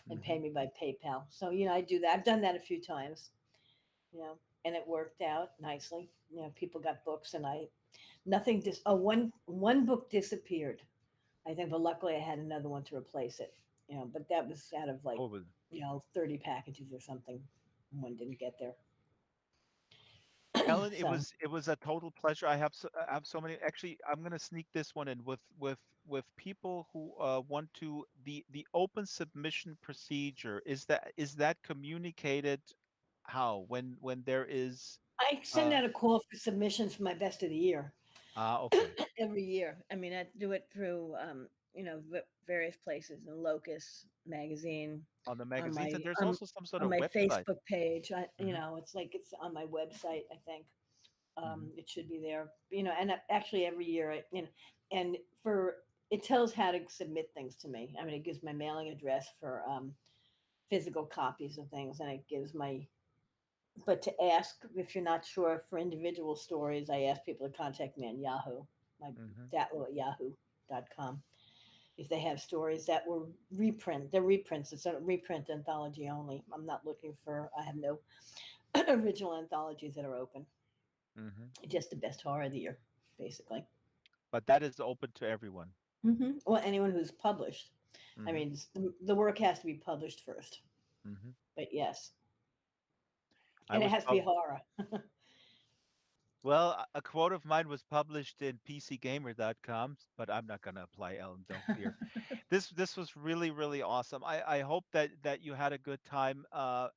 and pay Hmm. me by PayPal. So, I do that. I've done that a few times, and it worked out nicely. People got books and nothing one book disappeared, I think, but luckily I had another one to replace it. But that was out of like, Oh, but 30 packages or something. One didn't get there. Ellen, it So was a total pleasure. I have so many. Actually, I'm gonna sneak this one in with people who want to the open submission procedure. Is that communicated how when there is I send uh out a call for submissions for my best of the year okay, every year. I mean, I do it through, various places, in Locus magazine, on the on magazines, my and there's also some sort on of my website. Facebook page. Hmm. It's like it's on my website. I think Hmm. it should be there. And actually every year, and for it tells how to submit things to me. I mean, it gives my mailing address for physical copies of things, and it gives my. But to ask, if you're not sure for individual stories, I ask people to contact me on Yahoo, my Hmm. Datlow at yahoo.com. If they have stories that were they're reprints. It's a reprint anthology only. I have no original anthologies that are open. Hmm. Just the best horror of the year, basically. But that is open to everyone. Well, anyone who's published. I Hmm. mean, the work has to be published first, Hmm. but yes, I and it was has to be horror. Well, a quote of mine was published in PCGamer.com, but I'm not going to apply, Ellen. Don't fear. This was really really awesome. I hope that you had a good time,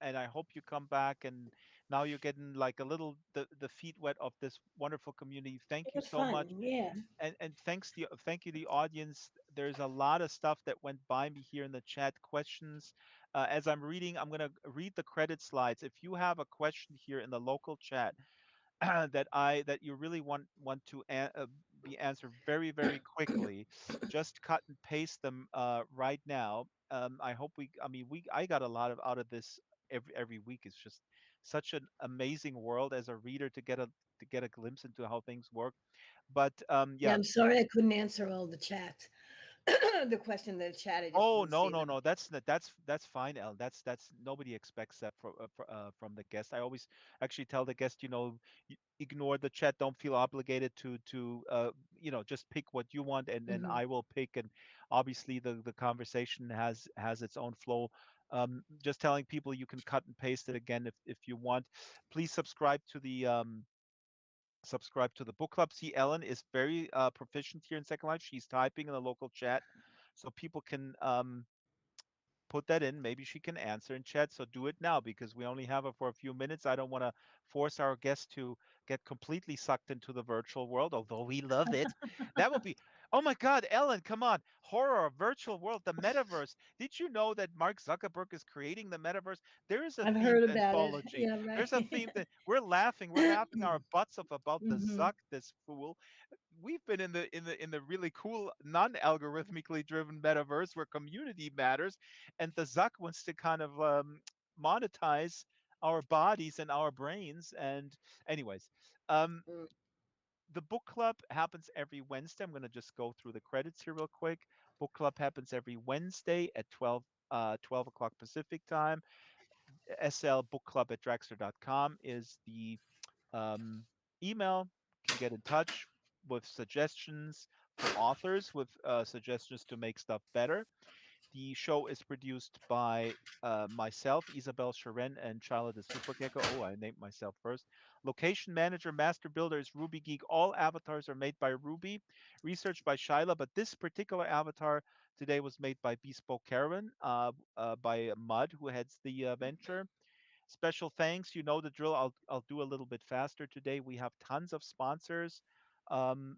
and I hope you come back and now you're getting like a little the feet wet of this wonderful community. Thank It you was so much, fun. Yeah. and thank you the audience. There's a lot of stuff that went by me here in the chat. Questions. As I'm reading, I'm going to read the credit slides. If you have a question here in the local chat that you really want to be answered very very quickly, just cut and paste them right now. I hope I mean I got a lot of out of this every week. It's just such an amazing world as a reader to get a glimpse into how things work. But Yeah, yeah. I'm sorry I couldn't answer all the chat. The question in the chat, I just Oh didn't no see no them. no, that's fine, Ellen. That's nobody expects that from the guest. I always actually tell the guest, ignore the chat. Don't feel obligated to just pick what you want, and then Hmm. I will pick. And obviously, the conversation has its own flow. Just telling people you can cut and paste it again if you want. Please subscribe to the book club. See, Ellen is very proficient here in Second Life. She's typing in the local chat, so people can put that in. Maybe she can answer in chat. So do it now because we only have her for a few minutes. I don't want to force our guests to get completely sucked into the virtual world, although we love it. That would be, oh my God, Ellen, come on. Horror, virtual world, the metaverse. Did you know that Mark Zuckerberg is creating the metaverse? There is a I've themed heard about it. anthology. Yeah, There's a right. theme that we're laughing our butts off about the Hmm. Zuck, this fool. We've been in the really cool non-algorithmically driven metaverse where community matters, and the Zuck wants to kind of monetize our bodies and our brains. And anyways, um, the book club happens every Wednesday. I'm going to just go through the credits here real quick. Book club happens every Wednesday at 12 o'clock Pacific time. slbookclub at Draxtor.com is the um, email. Can get in touch with suggestions for authors, with suggestions to make stuff better. The show is produced by myself, Isabel Sharon, and Charlotte the Super Gecko. Oh, I named myself first. Location manager, master builder is Ruby Geek. All avatars are made by Ruby, researched by Shyla, but this particular avatar today was made by Bespoke Caravan, by Mud, who heads the venture. Special thanks. You know the drill. I'll do a little bit faster today. We have tons of sponsors.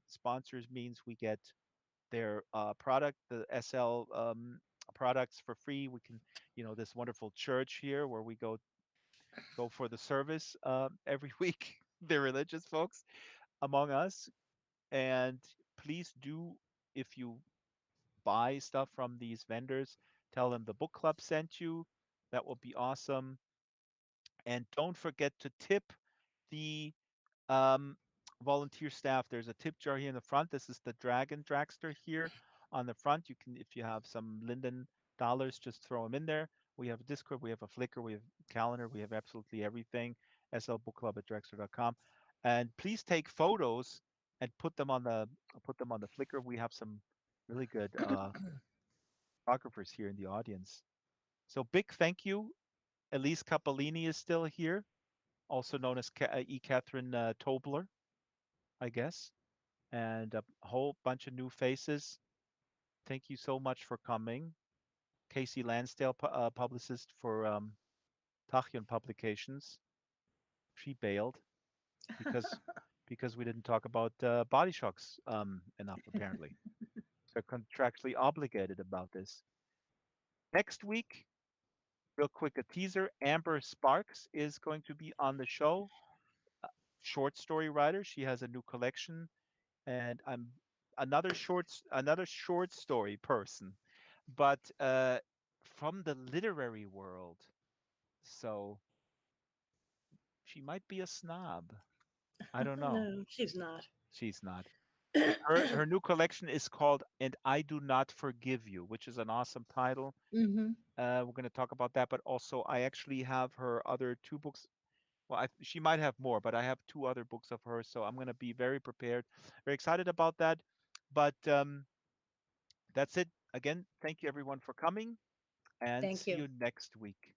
Sponsors means we get their product, the SL products for free. We can, this wonderful church here where we go for the service every week. The religious folks among us, and please do, if you buy stuff from these vendors, tell them the book club sent you. That will be awesome. And don't forget to tip the um, volunteer staff. There's a tip jar here in the front. This is the Dragon Dragster here on the front. You can, if you have some Linden dollars, just throw them in there. We have a Discord, we have a Flickr, we have a calendar, we have absolutely everything. slbookclub at Drexler.com. And please take photos and put them on the Flickr. We have some really good photographers here in the audience. So big thank you. Elise Cappellini is still here, also known as Catherine Tobler, I guess, and a whole bunch of new faces. Thank you so much for coming. Casey Lansdale, publicist for Tachyon Publications, she bailed because we didn't talk about body shocks enough. Apparently, they're contractually obligated about this. Next week, real quick, a teaser: Amber Sparks is going to be on the show. Short story writer. She has a new collection, and I'm another short story person, but from the literary world. So she might be a snob. I don't know. No, she's not. She's not. But her new collection is called "And I Do Not Forgive You," which is an awesome title. Hmm. We're going to talk about that, but also I actually have her other two books. Well, she might have more, but I have two other books of hers, so I'm going to be very prepared, very excited about that. But that's it. Again, thank you everyone for coming and Thank see you. you next week.